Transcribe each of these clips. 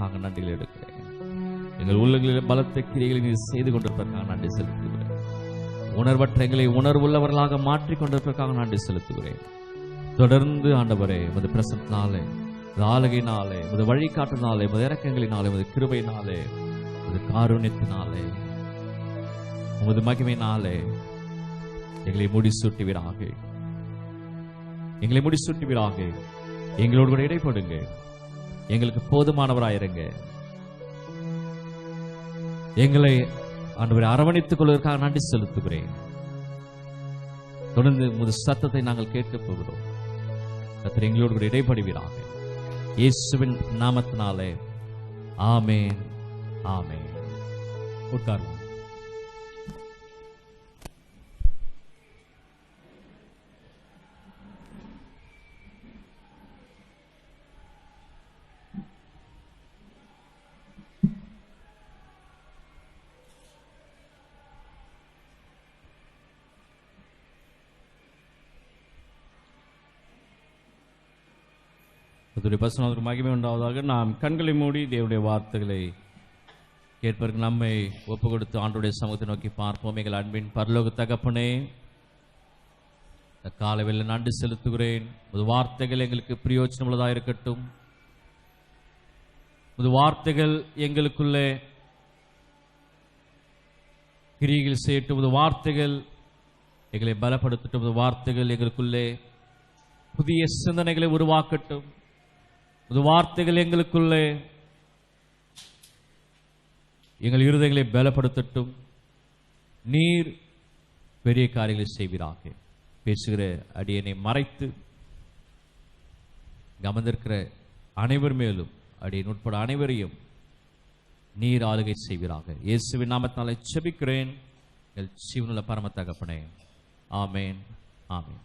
செய்வதற்காக நன்றிகள் எடுக்கிறேன். எங்கள் உள்ளங்களில் பலத்த கிரியைகளை நீர் செய்து கொண்டிருப்பதற்காக நன்றி செலுத்துகிறேன். உணர்வற்ற எங்களை உணர்வுள்ளவர்களாக மாற்றிக் கொண்டிருப்பதற்காக நன்றி செலுத்துகிறேன். தொடர்ந்து ஆண்டவரே உமது பிரசன்னத்தினாலே, உமது ஆளுகையினாலே, உமது வழிகாட்டினாலே, உமது இரக்கங்களினாலே, உமது கிருபையினாலே, உமது காருண்யத்தினாலே, உமது மகிமையினாலே எங்களை முடிசூட்டுவீராக. எங்களை முடிசூட்டுவீராக. எங்களோடு கூட இடைப்படுங்க. எங்களுக்கு போதுமானவராயிருங்க. எங்களை ஆண்டவரை அரவணைத்துக் கொள்வதற்காக நன்றி செலுத்துகிறேன். தொடர்ந்து உமது சத்தத்தை நாங்கள் கேட்கப் போகிறோம். கர்த்தர் எங்களோடு கூட இடைப்படுவீராக. இயேசுவின் நாமத்தினாலே ஆமென், ஆமென். உட்காருவோம். பசுநாதருக்கு மகிமை உண்டாவதாக. நாம் கண்களை மூடி தேவனுடைய வார்த்தைகளை கேட்பதற்கு நம்மை ஒப்பு கொடுத்து ஆண்டுடைய சமூகத்தை நோக்கி பார்ப்போம். எங்கள் அன்பின் பரலோக தகப்பனே, காலையில் நன்றி செலுத்துகிறேன். ஒரு வார்த்தைகள் எங்களுக்கு பிரயோஜனம் உள்ளதாக இருக்கட்டும். ஒரு வார்த்தைகள் எங்களுக்குள்ளே கிரியைகள் செய்யட்டும். ஒரு வார்த்தைகள் எங்களை பலப்படுத்தட்டும். ஒரு வார்த்தைகள் எங்களுக்குள்ளே புதிய சிந்தனைகளை உருவாக்கட்டும். ஒரு வார்த்தைகள் எங்களுக்குள்ளே எங்கள் இருதயங்களை பலப்படுத்தட்டும். நீர் பெரிய காரியங்களை செய்வீராக. பேசுகிற அடியனை மறைத்து அமர்ந்திருக்கிற அனைவர் மேலும் அடியன் உட்பட அனைவரையும் நீர் ஆளுகை செய்வீராக. இயேசுவின் நாமத்தினாலே ஜெபிக்கிறேன் எங்கள் ஜீவனுள்ள பரம தகப்பனே. ஆமென், ஆமென்.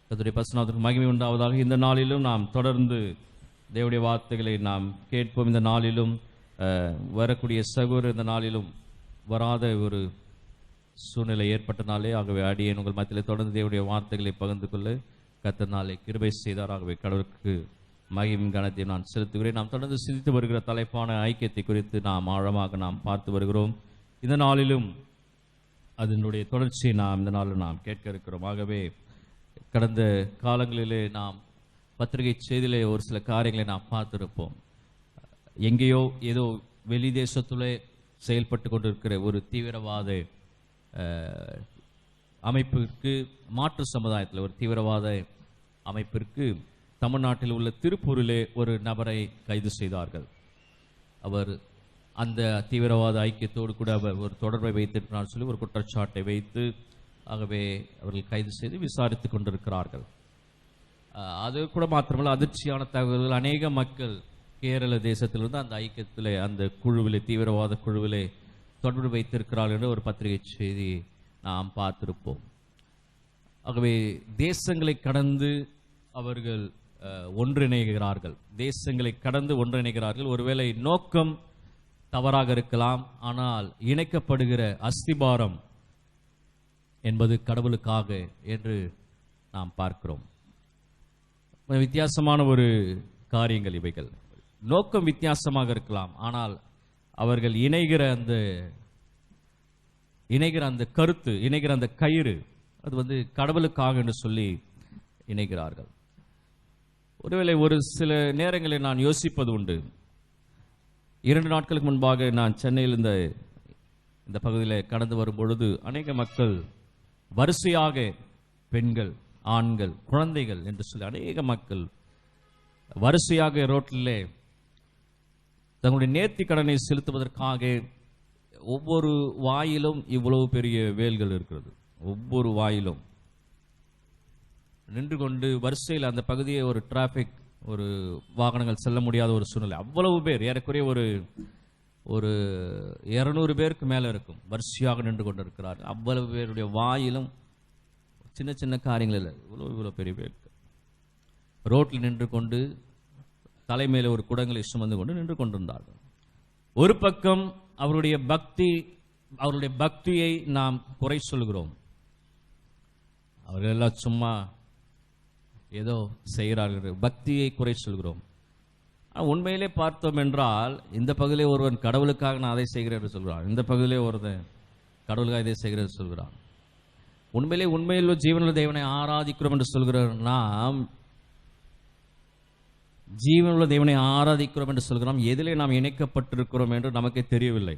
கர்த்தருடைய பரிசுத்தத்திற்கு மகிமை உண்டாவதாக. இந்த நாளிலும் நாம் தொடர்ந்து தேவனுடைய வார்த்தைகளை நாம் கேட்போம். இந்த நாளிலும் வரக்கூடிய சகோதரர் இந்த நாளிலும் வராத ஒரு சூழ்நிலை ஏற்பட்டனாலே, ஆகவே அடியேன் உங்கள் மத்தியில் தொடர்ந்து தேவனுடைய வார்த்தைகளை பகிர்ந்து கொள்ள கர்த்தர் நாளை கிருபை செய்தார். ஆகவே கடவுளுக்கு மகிமையும் கனத்தையும் நான் செலுத்துகிறேன். நாம் தொடர்ந்து சிந்தித்து வருகிற தலைப்பான ஐக்கியத்தை குறித்து நாம் ஆழமாக நாம் பார்த்து வருகிறோம். இந்த நாளிலும் அதனுடைய தொடர்ச்சியை நாம் இந்த நாளில் நாம் கேட்க இருக்கிறோம். ஆகவே கடந்த காலங்களிலே நாம் பத்திரிகை செய்தியிலே ஒரு சில காரியங்களை நாம் பார்த்திருப்போம். எங்கேயோ ஏதோ வெளி தேசத்திலே செயல்பட்டு கொண்டிருக்கிற ஒரு தீவிரவாத அமைப்பிற்கு, மாற்று சமுதாயத்தில் ஒரு தீவிரவாத அமைப்பிற்கு தமிழ்நாட்டில் உள்ள திருப்பூரிலே ஒரு நபரை கைது செய்தார்கள். அவர் அந்த தீவிரவாத ஐக்கியத்தோடு கூட அவர் ஒரு தொடர்பை வைத்திருக்கிறார் சொல்லி ஒரு குற்றச்சாட்டை வைத்து ஆகவே அவர்கள் கைது செய்து விசாரித்து கொண்டிருக்கிறார்கள். அது கூட மாத்திரமல்ல, அதிர்ச்சியான தகவல்கள். அநேக மக்கள் கேரள தேசத்திலிருந்து அந்த ஐக்கியத்திலே, அந்த குழுவிலே, தீவிரவாத குழுவிலே தொடர்பு வைத்திருக்கிறார்கள் என்ற ஒரு பத்திரிகை செய்தி நாம் பார்த்திருப்போம். ஆகவே தேசங்களை கடந்து அவர்கள் ஒன்றிணைகிறார்கள். தேசங்களை கடந்து ஒன்றிணைகிறார்கள். ஒருவேளை நோக்கம் தவறாக இருக்கலாம், ஆனால் இணைக்கப்படுகிற அஸ்திபாரம் என்பது கடவுளுக்காக என்று நாம் பார்க்கிறோம். வித்தியாசமான ஒரு காரியங்கள் இவைகள். நோக்கம் வித்தியாசமாக இருக்கலாம், ஆனால் அவர்கள் இணைகிற அந்த கருத்து, இணைகிற அந்த கயிறு, அது கடவுளுக்காக என்று சொல்லி இணைகிறார்கள். ஒருவேளை ஒரு சில நேரங்களில் நான் யோசிப்பது உண்டு. 2 நாட்களுக்கு முன்பாக நான் சென்னையில் இந்த பகுதியில் கடந்து வரும் பொழுது அநேக மக்கள் வரிசையாக, பெண்கள், ஆண்கள், குழந்தைகள் என்று சொல்லி அநேக மக்கள் வரிசையாக ரோட்டிலே தங்களுடைய நேர்த்தி கடனை செலுத்துவதற்காக ஒவ்வொரு வாயிலும் இவ்வளவு பெரிய வேல்கள் இருக்கிறது. ஒவ்வொரு வாயிலும் நின்று கொண்டு வரிசையில் அந்த பகுதியை ஒரு டிராபிக், ஒரு வாகனங்கள் செல்ல முடியாத ஒரு சூழ்நிலை. அவ்வளவு பேர், ஏறக்குறைய ஒரு 200 பேருக்கு மேலே இருக்கும், வரிசையாக நின்று கொண்டு இருக்கிறார்கள். அவ்வளவு பேருடைய வாயிலும் சின்ன சின்ன காரியங்கள் இல்லை, இவ்வளோ பெரிய பேர் ரோட்டில் நின்று கொண்டு தலைமையில் ஒரு குடங்களை சுமந்து கொண்டு நின்று கொண்டிருந்தார்கள். ஒரு பக்கம் அவருடைய பக்தியை நாம் குறை சொல்கிறோம். அவர்கள் எல்லாம் சும்மா ஏதோ செய்கிறார்கள், பக்தியை குறை சொல்கிறோம். உண்மையிலே பார்த்தோம் என்றால் இந்த பகுதியிலே ஒருவன் கடவுளுக்காக நான் அதை செய்கிறேன் என்று சொல்கிறான், இந்த பகுதியிலே ஒருவன் கடவுளுக்காக இதை செய்கிறேன் என்று சொல்கிறான். உண்மையில் ஜீவனுள்ள தேவனை ஆராதிக்கிறோம் என்று சொல்கிற நாம் ஜீவனுள்ள தேவனை ஆராதிக்கிறோம் என்று சொல்கிறோம், எதிலே நாம் இணைக்கப்பட்டிருக்கிறோம் என்று நமக்கே தெரியவில்லை.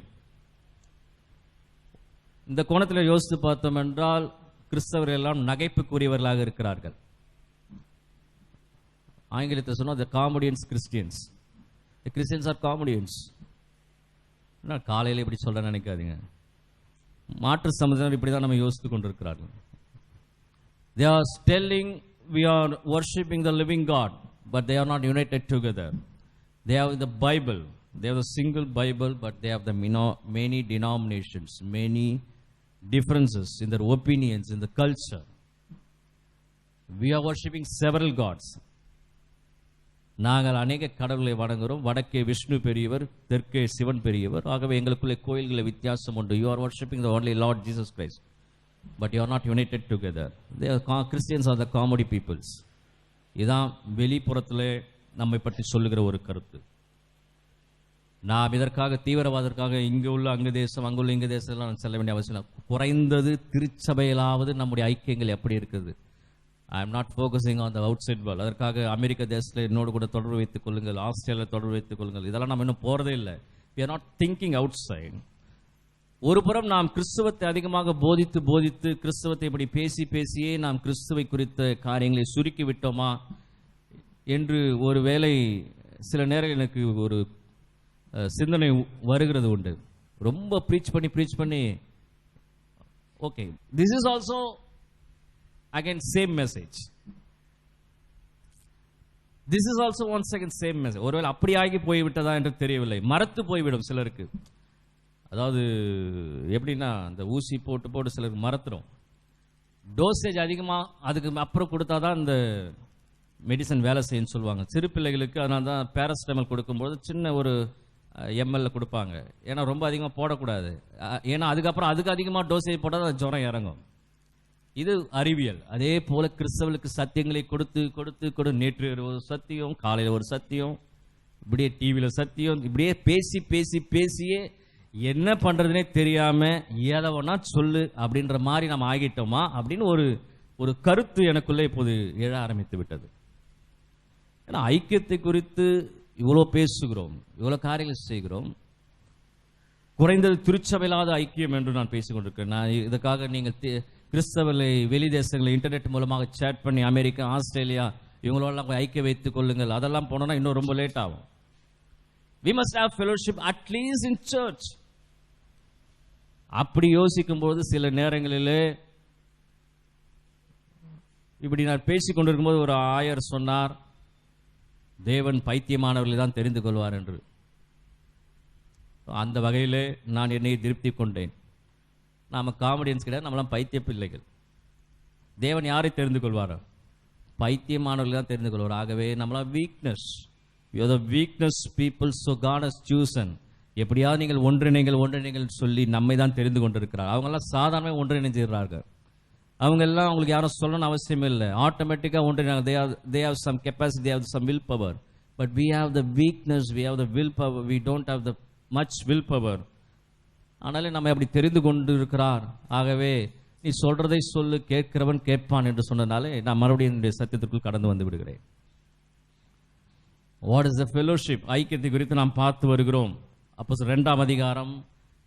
இந்த கோணத்தில் யோசித்து பார்த்தோம் என்றால் கிறிஸ்தவர்கள் எல்லாம் நகைப்புக்குரியவர்களாக இருக்கிறார்கள். ஆங்கிலத்தை சொன்னால் the comedians Christians, the Christians are comedians. நான் காலையில் இப்படி சொல்ல நினைக்காதீங்க, மாற்று சமுதாயம் இப்படி தான் நம்ம யோசித்து கொண்டிருக்கிறார்கள். They are telling we are worshipping the living God, but they are not united together. They have the Bible, they have the single Bible, but they have the many denominations, many differences in their opinions, in the culture. We are worshipping several gods. நாங்கள் அநேக கடவுளை வணங்குகிறோம். வடக்கே விஷ்ணு பெரியவர், தெற்கே சிவன் பெரியவர். ஆகவே எங்களுக்குள்ளே கோயில்களை வித்தியாசம் உண்டு. You are worshipping the only Lord Jesus Christ, but you are not united together. They are Christians are the comedy peoples. இதான் வெளிப்புறத்திலே நம்மை பற்றி சொல்லுகிற ஒரு கருத்து. நாம் இதற்காக தீவிரவாதத்திற்காக இங்கே உள்ள அங்கு தேசம், அங்குள்ள இங்கு தேசம் செல்ல வேண்டிய அவசியம் இல்லை. குறைந்தது திருச்சபையிலாவது நம்முடைய ஐக்கியங்கள் எப்படி இருக்குது? I am not focusing on the outside world. அதற்காக அமெரிக்க தேசத்தில் என்னோடு கூட தொடர்பு வைத்துக் கொள்ளுங்கள், ஆஸ்திரேலியாவில் தொடர்பு வைத்துக் கொள்ளுங்கள், இதெல்லாம் நம்ம இன்னும் போகிறதே இல்லை. We are not thinking outside. ஒரு புறம் நாம் கிறிஸ்தவத்தை அதிகமாக போதித்து போதித்து கிறிஸ்தவத்தை இப்படி பேசி பேசியே நாம் கிறிஸ்துவை குறித்த காரியங்களை சுருக்கி விட்டோமா என்று ஒரு வேளை சில நேரம் எனக்கு ஒரு சிந்தனை வருகிறது உண்டு. ரொம்ப ப்ரீச் பண்ணி okay, this is also again same message, this is also once again same message. ஒருவேளை அப்படி ஆகி போய்விட்டதா என்று தெரியவில்லை. மறத்து போய்விடும் சிலருக்கு. அதாவது எப்படின்னா இந்த ஊசி போட்டு சிலருக்கு மறத்துடும். டோசேஜ் அதிகமாக அதுக்கு அப்புறம் கொடுத்தா தான் இந்த மெடிசன் வேலை செய்யுன்னு சொல்லுவாங்க. சிறு பிள்ளைகளுக்கு அதனால தான் பேராசிட்டமல் கொடுக்கும்போது சின்ன ஒரு எம்எல்ல கொடுப்பாங்க. ஏன்னா ரொம்ப அதிகமாக போடக்கூடாது. ஏன்னா அதுக்கப்புறம் அதுக்கு அதிகமாக டோசேஜ் போட்டால் தான் ஜுரம் இறங்கும். இது அறிவியல். அதே போல கிறிஸ்தவர்களுக்கு சத்தியங்களை கொடுத்து நேற்று ஒரு சத்தியம், காலையில் ஒரு சத்தியம், இப்படியே டிவியில் சத்தியம், இப்படியே பேசியே என்ன பண்றதுனே தெரியாம ஏதோ ஒன்னா சொல்லு அப்படின்ற மாதிரி நம்ம ஆகிட்டோமா அப்படின்னு ஒரு கருத்து எனக்குள்ளே இப்போது எழ ஆரம்பித்து விட்டது. ஏன்னா ஐக்கியத்தை குறித்து இவ்வளோ பேசுகிறோம், இவ்வளோ காரியங்கள் செய்கிறோம். குறைந்தது திருச்சபையில்லாத ஐக்கியம் என்று நான் பேசிக்கொண்டிருக்கிறேன். நான் இதுக்காக நீங்கள் கிறிஸ்தவர்களை வெளி தேசங்களை இன்டர்நெட் மூலமாக சேட் பண்ணி அமெரிக்கா, ஆஸ்திரேலியா இவங்களோடலாம் ஐக்கிய வைத்துக் கொள்ளுங்கள், அதெல்லாம் போனோம்னா இன்னும் ரொம்ப லேட் ஆகும். We must have fellowship at least in church. அப்படி யோசிக்கும் போது சில நேரங்களிலே இப்படி நான் பேசிக் கொண்டிருக்கும்போது ஒரு ஆயர் சொன்னார், தேவன் பைத்தியமானவர்களை தான் தெரிந்து கொள்வார் என்று. அந்த வகையிலே நான் என்னை திருப்தி கொண்டேன். நாம காமெடியன்ஸ் கிடையாது, நம்மளாம் பைத்திய பிள்ளைகள். தேவன் யாரை தெரிந்து கொள்வாரோ? பைத்தியமானவர்கள் தான் தெரிந்து கொள்வார். ஆகவே நம்மளாம் weakness, you are the weakness people, so God has chosen. எப்படியாவது நீங்கள் ஒன்றிணைங்கள் சொல்லி நம்மை தான் தெரிந்து கொண்டிருக்கிறார். அவங்கெல்லாம் சாதாரணமாக ஒன்றிணைஞ்சிடுறார்கள். அவங்க எல்லாம் அவங்களுக்கு யாரும் சொல்லணும்னு அவசியம் இல்லை, ஆட்டோமேட்டிக்காக ஒன்றிணைங்க. they have some capacity, they have some will power, but we have the weakness, we have the will power, we don't have the much will power. ஆனாலே நம்ம அப்படி தெரிந்து கொண்டு இருக்கிறார். ஆகவே நீ சொல்றதை சொல்லு, கேட்கிறவன் கேட்பான் என்று சொன்னதாலே நான் மறுபடியும் என்னுடைய சத்தியத்திற்குள் கடந்து வந்து விடுகிறேன். What is the fellowship? ஐக்கியத்தை குறித்து நாம் பார்த்து வருகிறோம். அப்போஸ்தலர் 2ஆம் அதிகாரம்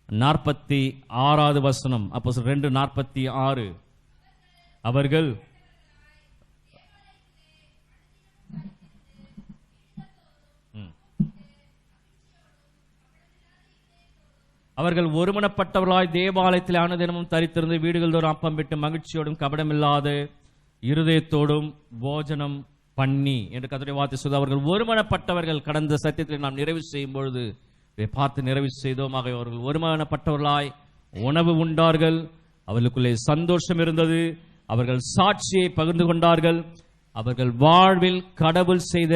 46வது வசனம். அப்போஸ்தலர் 2:46. அவர்கள் அவர்கள் ஒருமனப்பட்டவர்களாய் தேவாலயத்தில் அனுதினமும் தரித்திருந்து வீடுகள் தோறும் அப்பம் விட்டு மகிழ்ச்சியோடும் கபடமில்லாத இருதயத்தோடும் போஜனம் பண்ணி என்று கர்த்தருடைய வார்த்தை சொல்லுது. அவர்கள் ஒருமனப்பட்டவர்கள். கடந்த சத்தியத்தில் நாம் நிறைவு செய்யும் பொழுது பார்த்து நிறைவு செய்தோம். ஆக அவர்கள் ஒருமனப்பட்டவர்களாய் உணவு உண்டார்கள். அவர்களுக்குள்ளே சந்தோஷம் இருந்தது. அவர்கள் சாட்சியை பகிர்ந்து கொண்டார்கள். அவர்கள் வாழ்வில் கடவுள் செய்த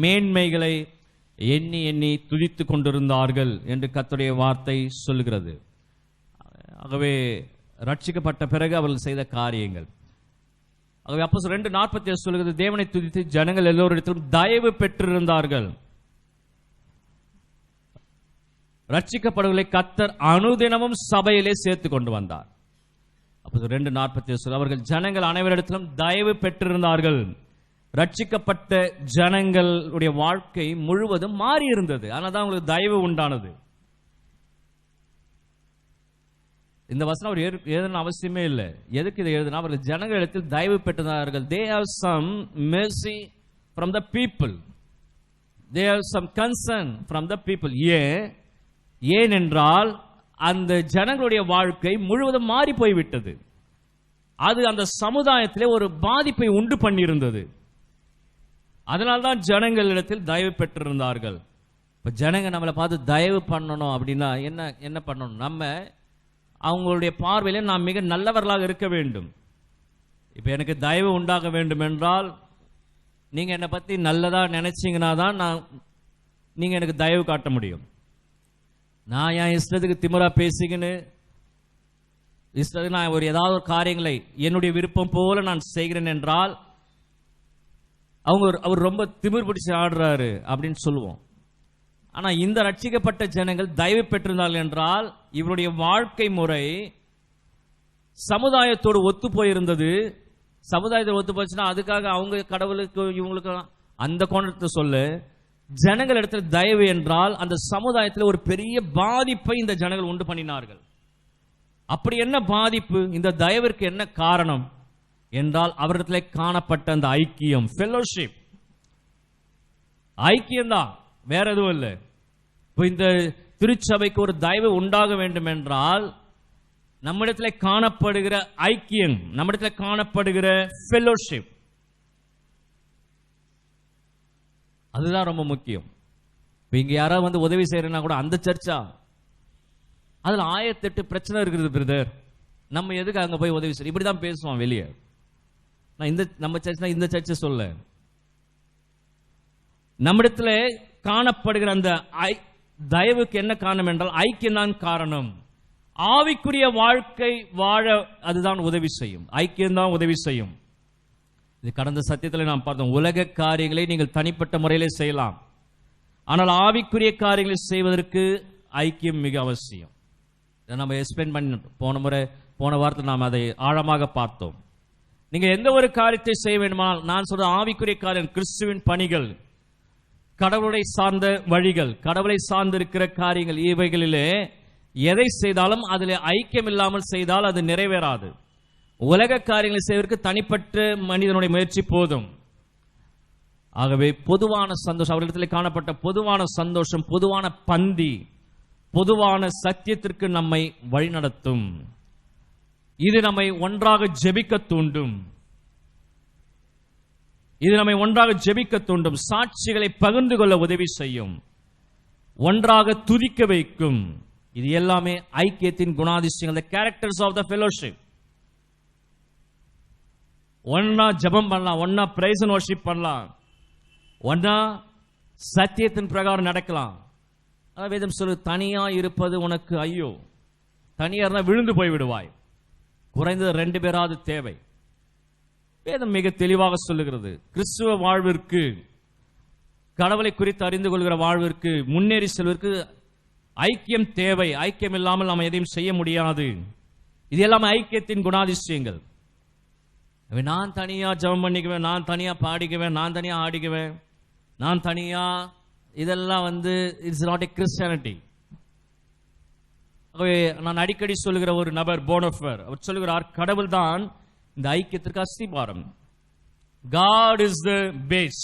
மேன்மைகளை எண்ணி எண்ணி துதித்துக் கொண்டிருந்தார்கள் என்று கர்த்தருடைய வார்த்தை சொல்கிறது. ஆகவே ரட்சிக்கப்பட்ட பிறகு அவர்கள் செய்த காரியங்கள். ஆகவே அப்போஸ்தலர் 2:47 சொல்கிறது, தேவனை துதித்து ஜனங்கள் எல்லோரிடத்திலும் தயவு பெற்றிருந்தார்கள். ரட்சிக்கப்படுவதை கர்த்தர் அனுதினமும் சபையிலே சேர்த்து கொண்டு வந்தார். அப்போது 2:47 அவர்கள் ஜனங்கள் அனைவரிடத்திலும் தயவு பெற்றிருந்தார்கள். ரட்சிக்கப்பட்ட ஜனங்களுடைய வாழ்க்கை முழுவதும் மாறி இருந்தது. அதனால்தான் அவங்களுக்கு தயவு உண்டானது. இந்த வசனம் அவர் எழுதணும் அவசியமே இல்லை. எதுக்கு இதை எழுதுனா, அவர்கள் ஜனங்களிடத்தில் தயவு பெற்றிருந்தார்கள். They have some mercy from the people. They have some concern from the people. ஏனென்றால் அந்த ஜனங்களுடைய வாழ்க்கை முழுவதும் மாறி போய்விட்டது. அது அந்த சமுதாயத்திலே ஒரு பாதிப்பை உண்டு பண்ணியிருந்தது. அதனால்தான் ஜனங்களிடத்தில் தயவு பெற்றிருந்தார்கள். இப்போ ஜனங்க நம்மளை பார்த்து தயவு பண்ணணும் அப்படின்னா என்ன பண்ணணும்? நம்ம அவங்களுடைய பார்வையிலே நாம் மிக நல்லவர்களாக இருக்க வேண்டும். இப்போ எனக்கு தயவு உண்டாக வேண்டும் என்றால் நீங்கள் என்னை பற்றி நல்லதாக நினைச்சிங்கன்னா தான் நீங்கள் எனக்கு தயவு காட்ட முடியும். நான் என் இஷ்டத்துக்கு திமிரா பேசிக்கின்னு இஷ்டத்துக்கு நான் ஏதாவது ஒரு காரியங்களை என்னுடைய விருப்பம் போல நான் செய்கிறேன் என்றால் அவர் ரொம்ப திமிர் பிடிச்சி ஆடுறாரு அப்படின்னு சொல்லுவோம். ஆனால் இந்த ரட்சிக்கப்பட்ட ஜனங்கள் தயவு பெற்றிருந்தார்கள் என்றால் இவருடைய வாழ்க்கை முறை சமுதாயத்தோடு ஒத்து போயிருந்தது. சமுதாயத்தோடு ஒத்து போச்சுன்னா அதுக்காக அவங்க கடவுளுக்கு இவங்களுக்கு அந்த கோணத்தை சொல்ல, ஜனங்கள் இடத்துல தயவு என்றால் அந்த சமுதாயத்தில் ஒரு பெரிய பாதிப்பை இந்த ஜனங்கள் உண்டு பண்ணினார்கள். அப்படி என்ன பாதிப்பு? இந்த தயவிற்கு என்ன காரணம் என்றால் அவரிடத்தில் காணப்பட்ட அந்த ஐக்கியம், ஃபெல்லோஷிப். ஐக்கியம்தான், வேற எதுவும் இல்லை. இப்போ இந்த திருச்சபைக்கு ஒரு தயவு உண்டாக வேண்டும் என்றால் நம்மிடத்தில் காணப்படுகிற ஐக்கியம், நம்மிடத்தில் காணப்படுகிற ஃபெல்லோஷிப், அதுதான் ரொம்ப முக்கியம். இப்போ இங்கே யாராவது வந்து உதவி செய்யறேன்னா கூட அந்த சர்ச்சா, அதில் 1008 பிரச்சனை இருக்குது பிரதர், நம்ம எதுக்கு அங்கே போய் உதவி செய்ய, இப்படி தான் பேசுவான் வெளியே. நான் நம்ம சர்ச்னா இந்த சர்ச்சை சொல்ல, நம்மிடத்தில் காணப்படுகிற அந்த தயவுக்கு என்ன காரணம் என்றால் ஐக்கியம் தான் காரணம். ஆவிக்குரிய வாழ்க்கை வாழ அதுதான் உதவி செய்யும், ஐக்கியம்தான் உதவி செய்யும். இது கடந்த சத்தியத்தில் நாம் பார்த்தோம். உலக காரியங்களை நீங்கள் தனிப்பட்ட முறையிலே செய்யலாம், ஆனால் ஆவிக்குரிய காரியங்களை செய்வதற்கு ஐக்கியம் மிக அவசியம். இதை நம்ம எக்ஸ்பிளைன் பண்ணி போன வாரத்தில் நாம் அதை ஆழமாக பார்த்தோம். நீங்கள் எந்த ஒரு காரியத்தை செய்ய வேண்டுமானால், நான் சொல்ற ஆவிக்குரிய காரியம், கிறிஸ்துவின் பணிகள், கடவுளை சார்ந்த வழிகள், கடவுளை சார்ந்திருக்கிற காரியங்கள், இவைகளிலே எதை செய்தாலும் அதில் ஐக்கியம் இல்லாமல் செய்தால் அது நிறைவேறாது. உலக காரியங்களை செய்வதற்கு தனிப்பட்ட மனிதனுடைய முயற்சி போதும். ஆகவே பொதுவான சந்தோஷம், அவர்களிடத்தில் காணப்பட்ட பொதுவான சந்தோஷம், பொதுவான பந்தி, பொதுவான சத்தியத்திற்கு நம்மை வழிநடத்தும். இது நம்மை ஒன்றாக ஜெபிக்க தூண்டும். இது நம்மை ஒன்றாக ஜெபிக்க தூண்டும். சாட்சிகளை பகிர்ந்து கொள்ள உதவி செய்யும். ஒன்றாக துதிக்க வைக்கும். இது எல்லாமே ஐக்கியத்தின் குணாதிசயங்கள், the characters of the fellowship. ஒன்னா ஜெபம் பண்ணலாம், ஒன்னா பிரைஸ் அண்ட் வர்ஷிப் பண்ணலாம், ஒன்னா சத்தியத்தின் பிரகாரம் நடக்கலாம். வேதம் சொல்லு, தனியா இருப்பது உனக்கு ஐயோ, தனியா இருந்தா விழுந்து போய் விடுவாய், குறைந்தது 2 பேராவது தேவை. வேதம் மிக தெளிவாக சொல்லுகிறது. கிறிஸ்துவ வாழ்விற்கு, கடவுளை குறித்து அறிந்து கொள்கிற வாழ்விற்கு, முன்னேறி செல்வதற்கு ஐக்கியம் தேவை. ஐக்கியம் இல்லாமல் நாம் எதையும் செய்ய முடியாது. இது எல்லாமே ஐக்கியத்தின் குணாதிசயங்கள். நான் தனியா ஜெபம் பண்ணிக்குவேன், நான் தனியா பாடிக்குவேன், நான் தனியா ஆடிக்குவேன், நான் தனியா, இதெல்லாம் இட்ஸ் நாட் எ கிறிஸ்டியானிட்டி. நான் அடிக்கடி சொல்லுகிற ஒரு நபர் போனஃபர், அவர் சொல்லுகிறார், கடவுள் தான் இந்த ஐக்கியத்திற்கு அஸ்திபாரம். God is the base.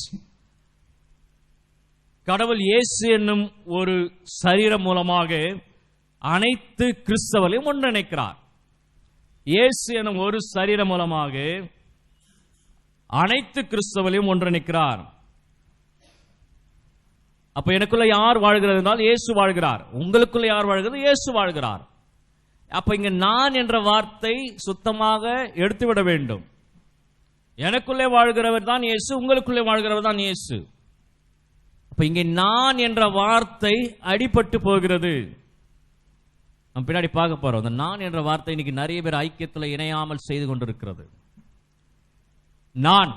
கடவுள் இயேசு என்னும் ஒரு சரீரம் மூலமாக அனைத்து கிறிஸ்தவர்களையும் ஒன்றிணைக்கிறார். இயேசு என்னும் ஒரு சரீரம் மூலமாக அனைத்து கிறிஸ்தவர்களையும் ஒன்றிணைக்கிறார். அப்ப எனக்குள்ள யார் வாழ்கிறது என்றால் இயேசு வாழ்கிறார். உங்களுக்குள்ள யார் வாழ்கிறது? இயேசு வாழ்கிறார். அப்ப இங்க நான் என்ற வார்த்தை சுத்தமாக எடுத்துவிட வேண்டும். எனக்குள்ளே வாழ்கிறவர் தான் இயேசு, உங்களுக்குள்ளே வாழ்கிறவர் தான் இயேசு. அப்ப இங்கே நான் என்ற வார்த்தை அடிபட்டு போகிறது. நம்ம பின்னாடி பார்க்க போறோம். அந்த நான் என்ற வார்த்தை இன்னைக்கு நிறைய பேர் ஐக்கியத்தில் இணையாமல் செய்து கொண்டிருக்கிறது. நான்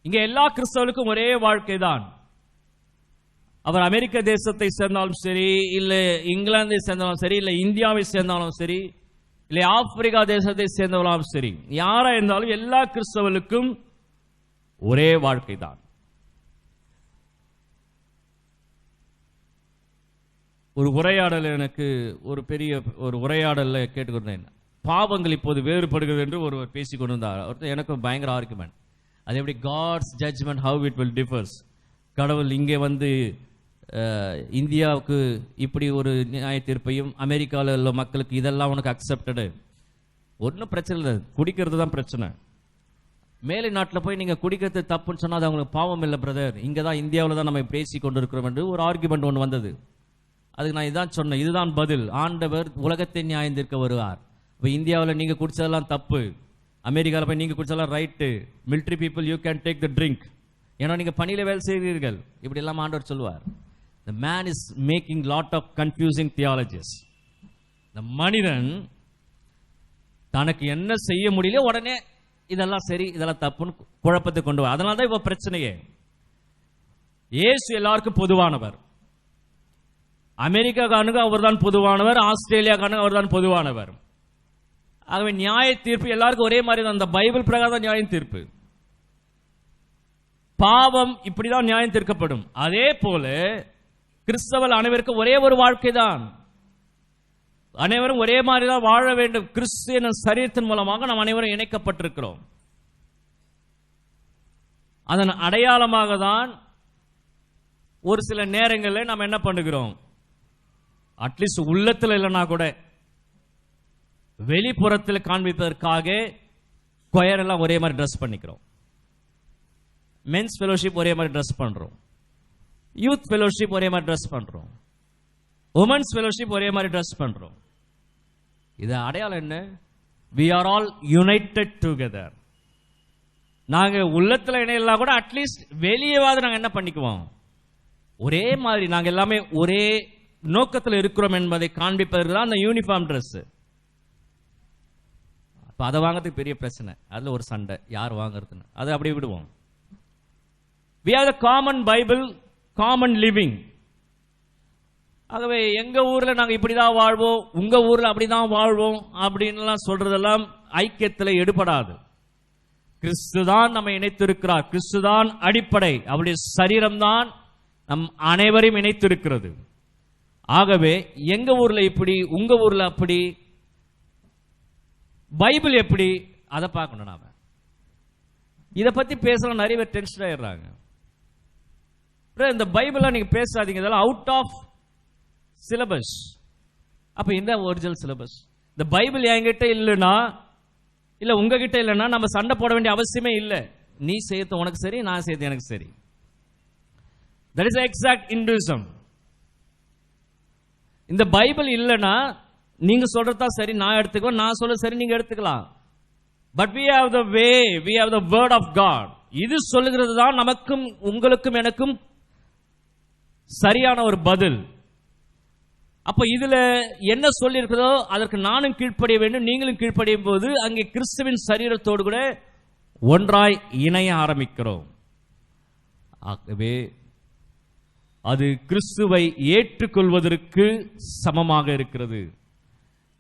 இங்க எல்லா கிறிஸ்தவர்களுக்கும் ஒரே வாழ்க்கை தான். அவர் அமெரிக்க தேசத்தை சேர்ந்தாலும் சரி, இல்லை இங்கிலாந்தை சேர்ந்தாலும் சரி, இல்லை இந்தியாவை சேர்ந்தாலும் சரி, இல்லை ஆப்பிரிக்கா தேசத்தை சேர்ந்தவர்களும் சரி, யாரா இருந்தாலும் எல்லா கிறிஸ்தவர்களுக்கும் ஒரே வாழ்க்கை தான். ஒரு உரையாடல், எனக்கு ஒரு பெரிய ஒரு உரையாடல்ல கேட்டுக்கொண்டேன். பாவங்கள் இப்போது வேறுபடுகிறது என்று ஒருவர் பேசிக் கொண்டிருந்தார். எனக்கு பயங்கர ஆர்குமெண்ட். அது எப்படி God's judgement how it will differs. கடவுள் இங்கே வந்து இந்தியாவுக்கு இப்படி ஒரு நியாய தீர்ப்பையும், அமெரிக்காவில் உள்ள மக்களுக்கு இதெல்லாம் உனக்கு அக்செப்டடு. ஒன்றும் பிரச்சனை இல்லை, குடிக்கிறது தான் பிரச்சனை. மேலை நாட்டில் போய் நீங்கள் குடிக்கிறது தப்புன்னு சொன்னால் அது அவங்களுக்கு பாவம் இல்லை பிரதர். இங்கே தான் இந்தியாவில் தான் நம்ம பேசி கொண்டு இருக்கிறோம் என்று ஒரு ஆர்குமெண்ட் ஒன்று வந்தது. அதுக்கு நான் இதான் சொன்னேன், இதுதான் பதில். ஆண்டவர் உலகத்தை நியாயம் தீர்க்க வருவார். இப்போ இந்தியாவில் நீங்கள் குடிச்சதெல்லாம் தப்பு, அமெரிக்காவில் போய் நீங்கள் குடிச்சதெல்லாம் right, military people you can take the drink, ஏன்னா நீங்கள் பணியில் வேலை செய்கிறீர்கள், இப்படி எல்லாம் ஆண்டவர் சொல்லுவார். The man is making lot of confusing theologies. இந்த மனிதன் தனக்கு என்ன செய்ய முடியல உடனே இதெல்லாம் சரி இதெல்லாம் தப்புன்னு குழப்பத்தை கொண்டு வர. அதனால தான் இப்போ பிரச்சனையே. இயேசு எல்லாருக்கும் பொதுவானவர். அமெரிக்காக்காரனுக்கு அவர் தான் பொதுவானவர், ஆஸ்திரேலியாக்காரனுக்கு அவர் தான் பொதுவானவர். ஆகவே நியாய தீர்ப்பு எல்லாருக்கும் ஒரே மாதிரி தான். அந்த பைபிள் பிரகாரம் தான் நியாயம் தீர்ப்பு. பாவம் இப்படிதான் நியாயம் தீர்க்கப்படும். அதே போல கிறிஸ்தவர்கள் அனைவருக்கும் ஒரே ஒரு வாழ்க்கை தான். அனைவரும் ஒரே மாதிரி தான் வாழ வேண்டும். கிறிஸ்து சரீரத்தின் மூலமாக நாம் அனைவரும் இணைக்கப்பட்டிருக்கிறோம். அதன் அடையாளமாக தான் ஒரு சில நேரங்களில் நாம் என்ன பண்ணுகிறோம், அட்லீஸ்ட் உள்ளத்தில் இல்லைன்னா கூட வெளிப்புறத்தில் காண்பிப்பதற்காக கொயர் எல்லாம் ஒரே மாதிரி ட்ரெஸ் பண்ணிக்கிறோம். மென்ஸ் ஃபெலோஷிப் ஒரே மாதிரி ட்ரெஸ் பண்றோம், யூத் ஃபெலோஷிப் ஒரே மாதிரி ட்ரெஸ் பண்றோம், உமன்ஸ் ஃபெலோஷிப் ஒரே மாதிரி ட்ரெஸ் பண்றோம். இது அடையாளம் என்ன? we are all united together. நாங்க உள்ளத்துல இணையெல்லாம் கூட அட்லீஸ்ட் வெளியேவாது நாங்க என்ன பண்ணிக்குவோம், ஒரே மாதிரி நாங்க எல்லாமே ஒரே நோக்கத்தில் இருக்கிறோம் என்பதை காண்பிப்பதற்கு தான் அந்த யூனிஃபார்ம் ட்ரெஸ். அப்ப அதை வாங்கிறதுக்கு பெரிய பிரச்சனை, அதுல ஒரு சண்டை யார் வாங்குறதுன்னு, அதை அப்படியே விடுவோம். we have the common Bible, common living. ஆகவே எங்க ஊர்ல நாங்க இப்படிதான் வாழ்வோம், உங்க ஊர்ல அப்படிதான் வாழ்வோம் அப்படின்லாம் சொல்றதெல்லாம் ஐக்கியத்தில் எடுபடாது. கிறிஸ்துதான் நம்ம இணைத்திருக்கிறார், கிறிஸ்துதான் அடிப்படை, அவருடைய சரீரம் தான் நம் அனைவரையும் இணைத்திருக்கிறது. ஆகவே எங்க ஊர்ல இப்படி, உங்க ஊர்ல அப்படி, பைபிள் எப்படி, அதை பார்க்கணும். நாம இதை பத்தி பேசலாம், நிறைய பேர் டென்ஷன் ஆயிடுறாங்க. இந்த பைபிள நீங்க பேசாதீங்க, இதெல்லாம் அவுட் ஆஃப் சிலபஸ். அப்ப இந்த ஒரிஜினல் சிலபஸ். இந்த பைபிள் என்கிட்ட இல்லைன்னா, இல்ல உங்ககிட்ட இல்லைன்னா நம்ம சண்டை போட வேண்டிய அவசியமே இல்லை. நீ செய்யறது உனக்கு சரி, நான் செய்யறது எனக்கு சரி. That is exact Hinduism. இந்த பைபிள் இல்லைன்னா நீங்க சொல்றதா சரி நான் எடுத்துக்குவேன், நான் சொல்ல சரி நீங்க எடுத்துக்கலாம். But we have the way, we have the word of God. இது சொல்லுகிறது தான் நமக்கும் உங்களுக்கும் எனக்கும் சரியான ஒரு பதில். அப்ப இதுல என்ன சொல்லி இருக்கிறதோ அதற்கு நானும் கீழ்ப்படிய வேண்டும், நீங்களும் கீழ்ப்படியும் போது அங்கே கிறிஸ்துவின் சரீரத்தோடு கூட ஒன்றாய் இணைய ஆரம்பிக்கிறோம். ஆகவே அது கிறிஸ்துவை ஏற்றுக்கொள்வதற்கு சமமாக இருக்கிறது.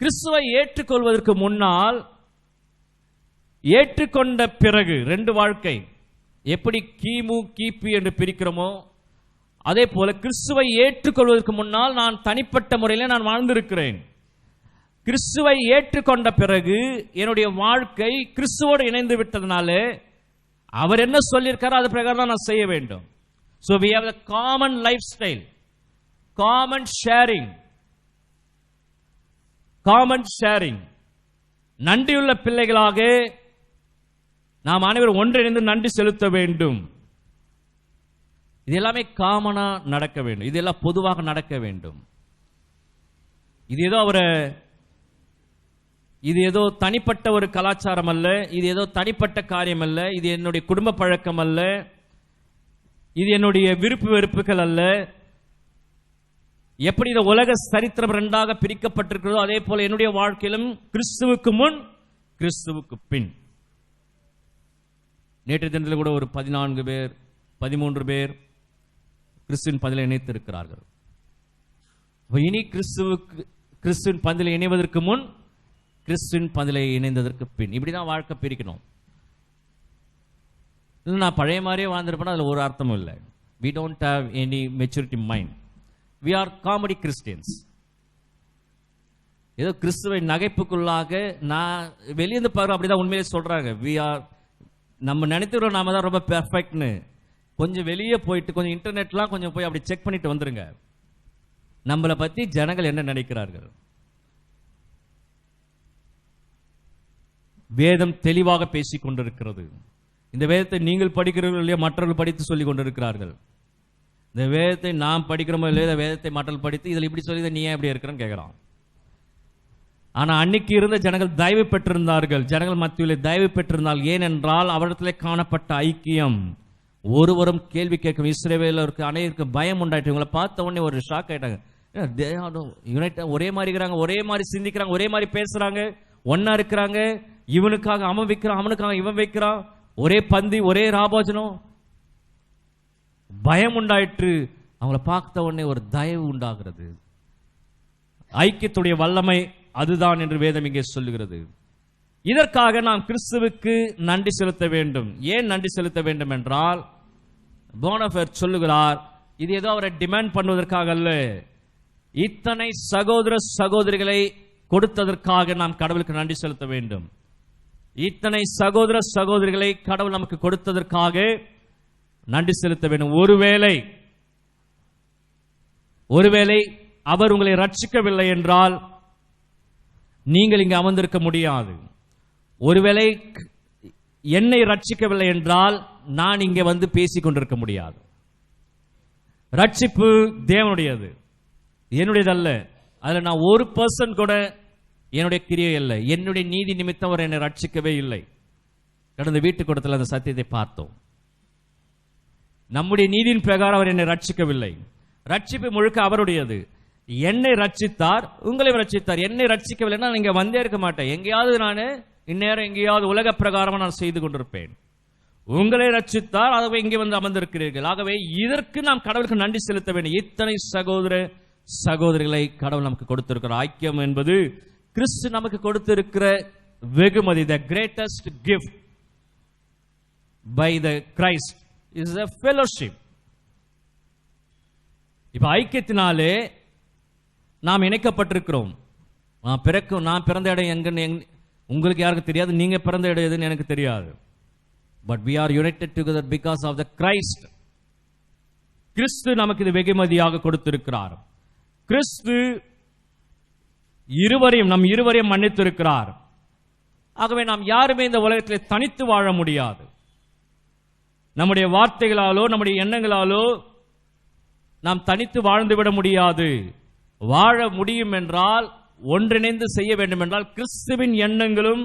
கிறிஸ்துவை ஏற்றுக்கொள்வதற்கு முன்னால், ஏற்றுக்கொண்ட பிறகு ரெண்டு வாழ்க்கை. எப்படி கிமு கிபி என்று பிரிக்கிறோமோ அதே போல கிறிஸ்துவை ஏற்றுக்கொள்வதற்கு முன்னால் நான் தனிப்பட்ட முறையில் நான் வாழ்ந்திருக்கிறேன். கிறிஸ்துவை ஏற்றுக்கொண்ட பிறகு என்னுடைய வாழ்க்கை கிறிஸ்துவோடு இணைந்து விட்டதனால அவர் என்ன சொல்லியிருக்காரோ அது பிரகாரம் தான் நான் செய்ய வேண்டும். So we have the common lifestyle, common sharing. நன்றியுள்ள பிள்ளைகளாக நாம் அனைவரும் ஒன்றிணைந்து நன்றி செலுத்த வேண்டும். இது எல்லாமே காமனா நடக்க வேண்டும், இதெல்லாம் பொதுவாக நடக்க வேண்டும். இது ஏதோ தனிப்பட்ட ஒரு கலாச்சாரம் அல்ல, இது ஏதோ தனிப்பட்ட காரியம் அல்ல, இது என்னுடைய குடும்ப பழக்கம் அல்ல, இது என்னுடைய விருப்பு வெறுப்புகள் அல்ல. எப்படி இந்த உலக சரித்திரம் ரெண்டாக பிரிக்கப்பட்டிருக்கிறதோ அதே போல என்னுடைய வாழ்க்கையிலும் கிறிஸ்துவுக்கு முன் கிறிஸ்துவுக்கு பின். நேற்று தினத்தில் கூட ஒரு 14 பேர் 13 பேர் கிறிஸ்துவின் பந்தில் இணைத்திருக்கிறார்கள். இனி கிறிஸ்துவின் பந்தில் இணைவதற்கு முன், கிறிஸ்துவின் பந்தில் இணைந்ததற்கு பின், இப்படிதான் வாழ்க்கை பிரிக்கணும். இல்லை நான் பழைய மாதிரியே வாழ்ந்திருப்பேன்னா அதில் ஒரு அர்த்தமும் இல்லை. We don't have any maturity mind. We are comedy Christians. ஏதோ கிறிஸ்துவை நகைப்புக்குள்ளாக நான் வெளியேந்து பாருங்க, அப்படிதான் உண்மையிலே சொல்றாங்க. நம்ம நினைத்துக்கிறோம் நாம தான் ரொம்ப பெர்ஃபெக்ட்னு. கொஞ்சம் வெளியே போயிட்டு கொஞ்சம் இன்டர்நெட்லாம் கொஞ்சம் போய் அப்படி செக் பண்ணிட்டு வந்துருங்க, நம்மளை பத்தி ஜனங்கள் என்ன நினைக்கிறார்கள். வேதம் தெளிவாக பேசிக் கொண்டிருக்கிறது. இந்த வேதத்தை நீங்கள் படிக்கிறீர்கள் இல்லையா, மற்றவர்கள் படித்து சொல்லிக் கொண்டிருக்கிறார்கள். இந்த வேதத்தை நாம் படிக்கிறோமோ இல்லையா, வேதத்தை மற்றவர்கள் படித்து இதில் இப்படி சொல்லி நீ ஏன் இப்படி இருக்கிறன்னு கேட்கிறான். ஆனா அன்னைக்கு இருந்த ஜனங்கள் தயவு பெற்றிருந்தார்கள், ஜனங்கள் மத்தியிலே தயவு பெற்றிருந்தால். ஏனென்றால் அவரிடத்திலே காணப்பட்ட ஐக்கியம். ஒருவரும் கேள்வி கேட்கும் இஸ்ரவேலருக்கு அனைவருக்கு பயம் உண்டாயிட்டு. இவங்களை பார்த்த உடனே ஒரு ஷாக் ஆயிட்டாங்க. ஒரே மாதிரி இருக்கிறாங்க, ஒரே மாதிரி சிந்திக்கிறாங்க, ஒரே மாதிரி பேசுறாங்க, ஒன்னா இருக்கிறாங்க. இவனுக்காக அவன் வைக்கிறான், அவனுக்காக இவன் வைக்கிறான், ஒரே பந்தி, ஒரே ராபோஜனம். பயம் உண்டாயிற்று. அவங்கள பார்த்த உடனே ஒரு தயவு உண்டாகிறது. ஐக்கியத்துடைய வல்லமை அதுதான் என்று வேதம் இங்கே சொல்லுகிறது. இதற்காக நாம் கிறிஸ்துவுக்கு நன்றி செலுத்த வேண்டும். ஏன் நன்றி செலுத்த வேண்டும் என்றால், போனஃபர் சொல்லுகிறார், இது ஏதோ அவரை டிமாண்ட் பண்ணுவதற்காக அல்ல, இத்தனை சகோதர சகோதரிகளை கொடுத்ததற்காக நாம் கடவுளுக்கு நன்றி செலுத்த வேண்டும். இத்தனை சகோதர சகோதரிகளை கடவுள் நமக்கு கொடுத்ததற்காக நன்றி செலுத்த வேண்டும். ஒருவேளை அவர் உங்களை ரட்சிக்கவில்லை என்றால் நீங்கள் இங்கு அமர்ந்திருக்க முடியாது. ஒருவேளை என்னை ரட்சிக்கவில்லை என்றால் நான் இங்கே வந்து பேசிக் கொண்டிருக்க முடியாது. ரட்சிப்பு தேவனுடையது, என்னுடையதல்ல. அதில் நான் 1% கூட என்னுடைய கிரியை இல்லை. என்னுடைய நீதி நிமித்தம் அவர் என்னை ரட்சிக்கவே இல்லை. கடந்த வீட்டுக்கூடத்தில் அந்த சத்தியத்தை பார்த்தோம். நம்முடைய நீதியின் பிரகாரம் அவர் என்னை ரட்சிக்கவில்லை. ரட்சிப்பு முழுக்க அவருடையது. என்னை ரட்சித்தார், உங்களையும் ரட்சித்தார். என்னை ரட்சிக்கவில்லைன்னா நான் இங்க வந்தே இருக்க மாட்டேன். எங்கேயாவது நான் இந்நேரம் எங்கேயாவது உலக பிரகாரமா நான் செய்து கொண்டிருப்பேன். உங்களை ரட்சித்தார், ஆகவே இங்கே வந்து அமர்ந்திருக்கிறீர்கள். ஆகவே இதற்கு நாம் கடவுளுக்கு நன்றி செலுத்த வேண்டும். இத்தனை சகோதர சகோதரிகளை கடவுள் நமக்கு கொடுத்திருக்கிற ஐக்கியம் என்பது கிறிஸ்து நமக்கு கொடுத்திருக்கிற வெகுமதி. The greatest gift by the Christ is a fellowship. இப்ப ஐக்கியத்தினாலே நாம் இணைக்கப்பட்டிருக்கிறோம். நான் பிறந்த இடம் எங்கன்னு உங்களுக்கு யாருக்கு தெரியாது, நீங்க பிறந்த இடம் எதுன்னு எனக்கு தெரியாது. But we are united together because of the Christ. கிறிஸ்து நமக்கு இது வெகுமதியாக கொடுத்திருக்கிறார். கிறிஸ்து நம் இருவரையும் மன்னித்திருக்கிறார். ஆகவே நாம் யாருமே இந்த உலகத்திலே தனித்து வாழ முடியாது. நம்முடைய வார்த்தைகளாலோ நம்முடைய எண்ணங்களாலோ நாம் தனித்து வாழ்ந்துவிட முடியாது. வாழ முடியும் என்றால், ஒன்றிணைந்து செய்ய வேண்டும் என்றால், கிறிஸ்துவின் எண்ணங்களும்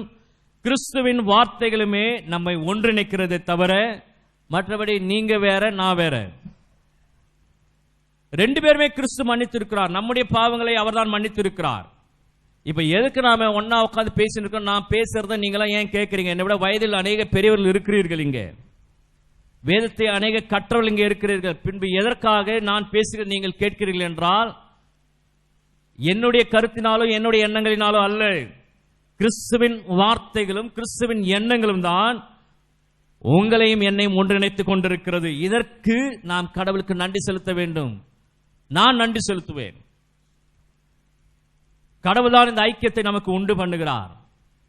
கிறிஸ்துவின் வார்த்தைகளுமே நம்மை ஒன்றிணைக்கிறதை தவிர மற்றபடி நீங்க வேற நான் வேற. ரெண்டு பேருமே கிறிஸ்து மன்னித்திருக்கிறார். நம்முடைய பாவங்களை அவர்தான் மன்னித்திருக்கிறார். இப்ப எதுக்கு நாம ஒன்னா உட்காந்து பேசிட்டு இருக்கோம்? நான் பேசுறத நீங்களாம் ஏன் கேட்கறீங்க? என்னை விட வயதில் அநேக பெரியவர்கள் இருக்கிறீர்கள், இங்கே வேதத்தை அநேக கற்றவர்கள் இங்கே இருக்கிறீர்கள். பின்பு எதற்காக நான் பேசுகிறேன் நீங்கள் கேட்கிறீர்கள் என்றால், என்னுடைய கருத்தினாலோ என்னுடைய எண்ணங்களினாலோ அல்ல, கிறிஸ்துவின் வார்த்தைகளும் கிறிஸ்துவின் எண்ணங்களும் தான் உங்களையும் என்னையும் ஒன்றிணைத்துக் கொண்டிருக்கிறது. இதற்கு நாம் கடவுளுக்கு நன்றி செலுத்த வேண்டும். நான் நன்றி செலுத்துவேன். கடவுள் தான் இந்த ஐக்கியத்தை நமக்கு உண்டு பண்ணுகிறார்.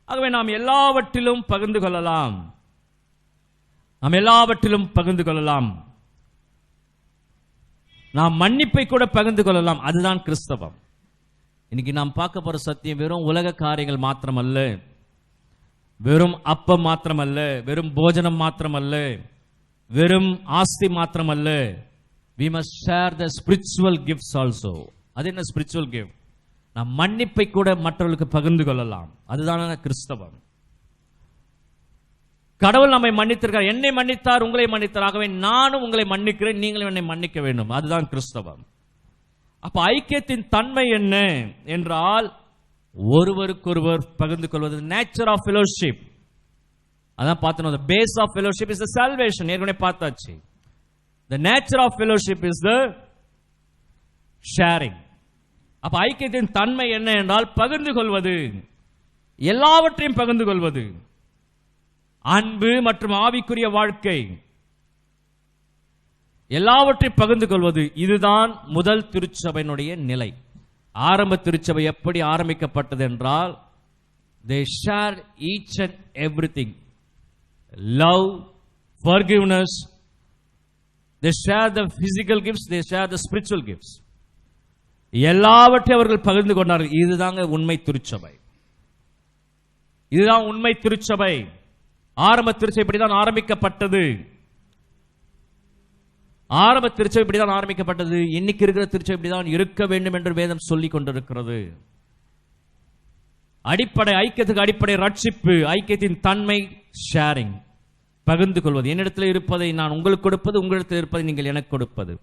ஆகவே நாம் எல்லாவற்றிலும் பகிர்ந்து கொள்ளலாம். நாம் மன்னிப்பை கூட பகிர்ந்து கொள்ளலாம். அதுதான் கிறிஸ்தவம். இன்னைக்கு நாம் பார்க்க போற சத்தியம் வெறும் உலக காரியங்கள் மாத்திரமல்ல, வெறும் அப்பம் மாத்திரமல்ல, வெறும் போஜனம் மாத்திரமல்ல, வெறும் ஆஸ்தி மாத்திரமல்ல. we must share the spiritual gifts also. அது என்ன spiritual gift? நாம் மன்னிப்பை கூட மற்றவர்களுக்கு பகிர்ந்து கொள்ளலாம். அதுதான் கிறிஸ்தவம். கடவுள் நம்மை மன்னித்திருக்கிறார். என்னை மன்னித்தார், உங்களை மன்னித்தார். ஆகவே நானும் உங்களை மன்னிக்கிறேன், நீங்களும் என்னை மன்னிக்க வேண்டும். அதுதான் கிறிஸ்தவம். அப்ப ஐக்கியத்தின் தன்மை என்ன என்றால், ஒருவருக்கொருவர் பகிர்ந்து கொள்வது. நேச்சர் ஆஃப் ஃபெலோஷிப் அதான் பார்த்தோம். the base of fellowship is the salvation. ஏற்கனவே பார்த்தாச்சு. The nature of fellowship is the sharing. அப்ப ஐக்கியத்தின் தன்மை என்ன என்றால் பகிர்ந்து கொள்வது, எல்லாவற்றையும் பகிர்ந்து கொள்வது. அன்பு மற்றும் ஆவிக்குரிய வாழ்க்கை எல்லாவற்றையும் பகிர்ந்து கொள்வது. இதுதான் முதல் திருச்சபையினுடைய நிலை. ஆரம்ப திருச்சபை எப்படி ஆரம்பிக்கப்பட்டது என்றால், they shared each and everything. Love, forgiveness, they share the physical gifts, they share the spiritual gifts. எல்லாவற்றையும் அவர்கள் பகிர்ந்து கொண்டார்கள். இதுதாங்க உண்மை திருச்சபை. இதுதான் உண்மை திருச்சபை. ஆரம்ப திருச்சபை இப்படிதான் ஆரம்பிக்கப்பட்டது. ஆரம்ப திருச்சபை இப்படிதான் ஆரம்பிக்கப்பட்டது. இன்னைக்கு இருக்கிற திருச்சபை இப்படிதான் இருக்க வேண்டும் என்று வேதம் சொல்லிக் கொண்டிருக்கிறது. அடிப்படை ஐக்கியத்துக்கு அடிப்படை ரட்சிப்பு, ஐக்கியத்தின் தன்மை ஷேரிங், பகிர்ந்து கொள்வது. என்னிடத்தில் இருப்பதை நான் உங்களுக்கு கொடுப்பது, உங்களிடத்தில் இருப்பதை நீங்கள் எனக்கு கொடுப்பது.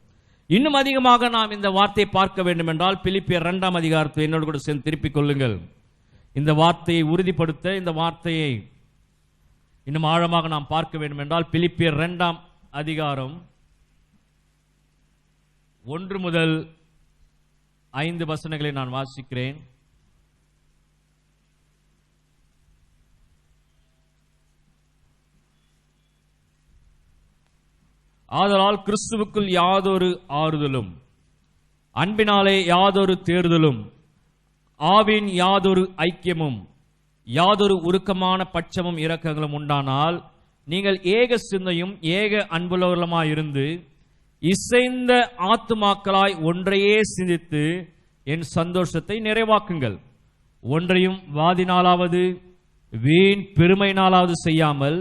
இன்னும் அதிகமாக நாம் இந்த வார்த்தையை பார்க்க வேண்டும் என்றால் பிலிப்பியர் 2ஆம் அதிகாரத்தை என்னோடு கூட சேர்ந்து திருப்பிக் கொள்ளுங்கள். இந்த வார்த்தையை உறுதிப்படுத்த, இந்த வார்த்தையை இன்னும் ஆழமாக நாம் பார்க்க வேண்டும் என்றால் பிலிப்பியர் 2ஆம் அதிகாரம் 1 முதல் 5 வசனங்களை நான் வாசிக்கிறேன். ஆதலால் கிறிஸ்துவுக்குள் யாதொரு ஆறுதலும், அன்பினாலே யாதொரு தேர்தலும், ஆவின் யாதொரு ஐக்கியமும், யாதொரு உருக்கமான பட்சமும் இரக்கங்களும் உண்டானால் நீங்கள் ஏக சிந்தையும் ஏக அன்புள்ளவர்களுமாயிருந்து இசைந்த ஆத்துமாக்களாய் ஒன்றையே சிந்தித்து என் சந்தோஷத்தை நிறைவாக்குங்கள். ஒன்றையும் வாதினாலாவது வீண் பெருமையினாலாவது செய்யாமல்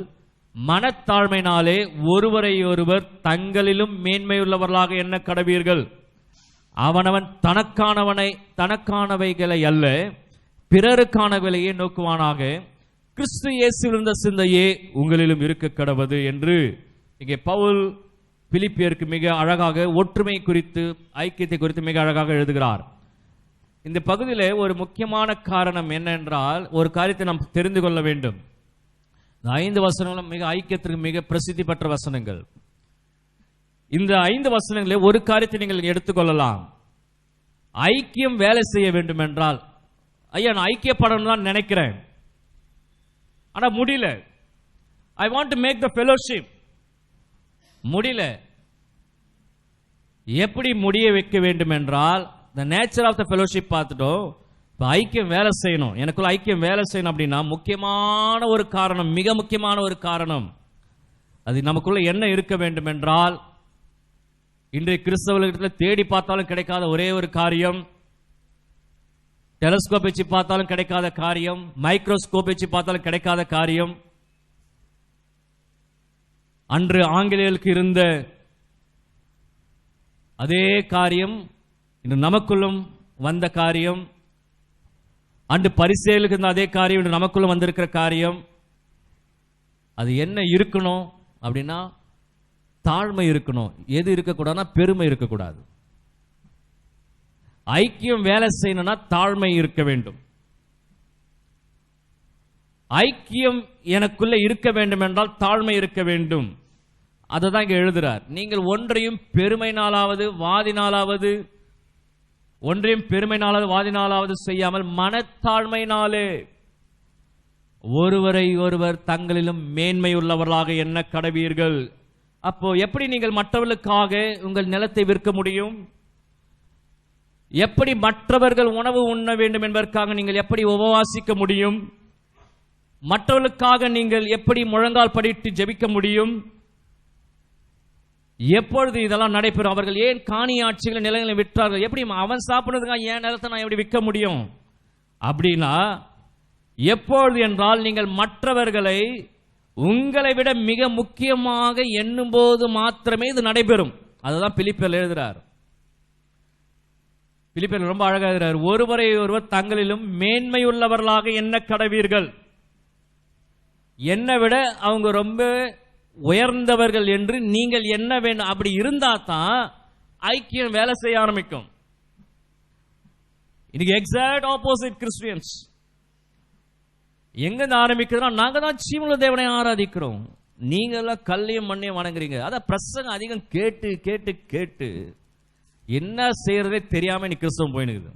மனத்தாழ்மையினாலே ஒருவரை ஒருவர் தங்களிலும் மேன்மையுள்ளவர்களாக எண்ண கடவீர்கள். அவனவன் தனக்கானவைகளை அல்ல பிறருக்கானவைகளையே நோக்குவானாக. கிறிஸ்து இயேசுவில் இருந்த சிந்தையே உங்களிலும் இருக்க கடவது என்று இங்கே பவுல் பிலிப்பியருக்கு மிக அழகாக ஒற்றுமை குறித்து, ஐக்கியத்தை குறித்து மிக அழகாக எழுதுகிறார். இந்த பகுதியில் ஒரு முக்கியமான காரணம் என்னென்றால், ஒரு காரியத்தை நாம் தெரிந்து கொள்ள வேண்டும். இந்த 5 வசனங்களும் மிக ஐக்கியத்திற்கு மிக பிரசித்தி பெற்ற வசனங்கள். இந்த 5 வசனங்களில் ஒரு காரியத்தை நீங்கள் எடுத்துக்கொள்ளலாம். ஐக்கியம் வேலை செய்ய வேண்டும் என்றால், ஐயா நான் ஐக்கியப்படணும் தான் நினைக்கிறேன், ஆனா முடியல. I want to make the fellowship, முடியல. எப்படி முடிய வைக்க வேண்டும் என்றால், the nature of the fellowship பார்த்துட்டோம். இப்போ ஐக்கியம் வேலை செய்யணும், எனக்குள்ள ஐக்கியம் வேலை செய்யணும் அப்படின்னா முக்கியமான ஒரு காரணம், மிக முக்கியமான ஒரு காரணம், அது நமக்குள்ள என்ன இருக்க வேண்டும் என்றால், இன்றைய கிறிஸ்தவர்களிடத்தில் தேடி பார்த்தாலும் கிடைக்காத ஒரே ஒரு காரியம், டெலஸ்கோப் வச்சு பார்த்தாலும் கிடைக்காத காரியம், மைக்ரோஸ்கோப் வச்சு பார்த்தாலும் கிடைக்காத காரியம், அன்று ஆங்கிலேயர்களுக்கு இருந்த அதே காரியம் இன்று நமக்குள்ளும் வந்த காரியம், அன்று பரிசேயர்களுக்கு இருந்த அதே காரியம் இன்று நமக்குள்ளும் வந்திருக்கிற காரியம். அது என்ன இருக்கணும் அப்படின்னா, தாழ்மை இருக்கணும். எது இருக்கக்கூடாதுன்னா பெருமை இருக்கக்கூடாது. ஐக்கியம் வேலை செய்யணும்னா தாழ்மை இருக்க வேண்டும். ஐக்கியம் எனக்குள்ள இருக்க வேண்டும் என்றால் தாழ்மை இருக்க வேண்டும். அதை தான் இங்க எழுதுறார். நீங்கள் ஒன்றையும் பெருமைனாலாவது வாதினாலாவது செய்யாமல் மனத்தாழ்மையினாலே ஒருவரை ஒருவர் தங்களிலும் மேன்மை உள்ளவர்களாக எண்ண கடவீர்கள். அப்போ எப்படி நீங்கள் மற்றவர்களுக்காக உங்கள் நிலத்தை விற்க முடியும்? எப்படி மற்றவர்கள் உணவு உண்ண வேண்டும் என்பதற்காக நீங்கள் எப்படி உபவாசிக்க முடியும்? மற்றவர்களுக்காக நீங்கள் எப்படி முழங்கால் படிட்டு ஜெபிக்க முடியும்? எப்பொழுது இதெல்லாம் நடைபெறும்? அவர்கள் ஏன் காணி ஆட்சிகளை நிலங்களை விற்றார்கள்? எப்படி அவன் சாப்பிடுறதுக்காக என் நிலத்தை நான் எப்படி விற்க முடியும் அப்படின்னா, எப்பொழுது என்றால் நீங்கள் மற்றவர்களை உங்களை விட மிக முக்கியமாக எண்ணும் போது மாத்திரமே இது நடைபெறும். அதுதான் பிலிப்பியர் எழுதுறார். பிலிப்பியர் ரொம்ப அழகாக எழுதுறார். ஒருவரை ஒருவர் தங்களிலும் மேன்மையுள்ளவர்களாக எண்ண கடவீர்கள். என்னை விட அவங்க ரொம்ப உயர்ந்தவர்கள் என்று நீங்கள் என்ன வேண்டும். அப்படி இருந்தா தான் ஐக்கியம் வேலை செய்ய ஆரம்பிக்கும். இன்னைக்கு எக்ஸாக்ட் ஆப்போசிட் கிறிஸ்டியன்ஸ் எங்க ஆரம்பிக்கிறோம்? நாங்க தான் ஜீவனுள்ள தேவனை ஆராதிக்கிறோம். நீங்களாம் கல்லையும் மண்ணையும் வணங்குறீங்க. அதான் பிரசங்கம் அதிகம் கேட்டு கேட்டு கேட்டு என்ன செய்யறதே தெரியாம நீ கிறிஸ்தவம் போயினுக்குது.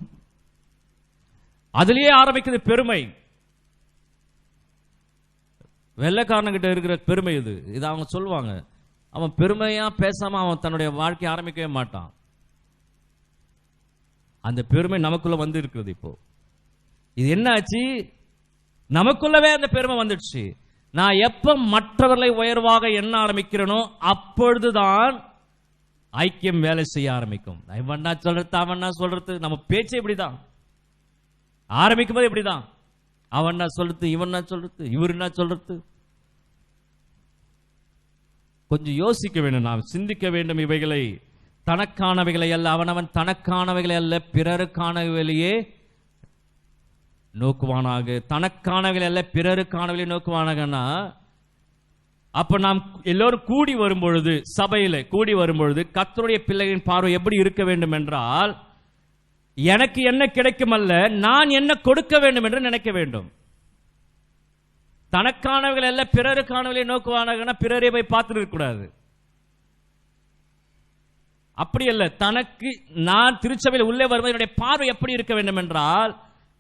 அதுலயே ஆரம்பிக்குது பெருமை. வெள்ளைக்காரன்கிட்ட இருக்கிற பெருமை இது. இது அவங்க சொல்லுவாங்க, அவன் பெருமையா பேசாம அவன் தன்னுடைய வாழ்க்கையை ஆரம்பிக்கவே மாட்டான். அந்த பெருமை நமக்குள்ள வந்து இருக்கிறது. இப்போ இது என்ன ஆச்சு? நமக்குள்ளவே அந்த பெருமை வந்துடுச்சு. நான் எப்ப மற்றவர்களை உயர்வாக எண்ண ஆரம்பிக்கிறேனோ அப்பொழுதுதான் ஐக்கியம் வேலை செய்ய ஆரம்பிக்கும். இவன்னா சொல்றது அவன்னா சொல்றது, நம்ம பேச்சே இப்படிதான் ஆரம்பிக்கும் போது இப்படிதான். அவன்னா சொல்றது, இவன்னா சொல்றது, இவருன்னா சொல்றது. கொஞ்சம் யோசிக்க வேண்டும், நாம் சிந்திக்க வேண்டும். இவைகளை தனக்கானவைகளை அல்ல, அவனவன் தனக்கானவைகளை அல்ல பிறருக்கானவைகளையே நோக்குவானாக. தனக்கானவைகளை அல்ல பிறருக்கானவைகளை நோக்குவானாகனா, அப்ப நாம் எல்லோரும் கூடி வரும்பொழுது, சபையில கூடி வரும்பொழுது கர்த்தருடைய பிள்ளைகளின் பார்வை எப்படி இருக்க வேண்டும் என்றால், எனக்கு என்ன கிடைக்கும் அல்ல, நான் என்ன கொடுக்க வேண்டும் என்று நினைக்க வேண்டும். தனக்கானவர்கள் அல்ல பிறருக்கானவர்களை நோக்குவானாகனா பிறரை போய் பார்த்துட்டு இருக்க கூடாது. அப்படி அல்ல. தனக்கு, நான் திருச்சபையில் உள்ளே வருவது என்னுடைய பார்வை எப்படி இருக்க வேண்டும் என்றால்,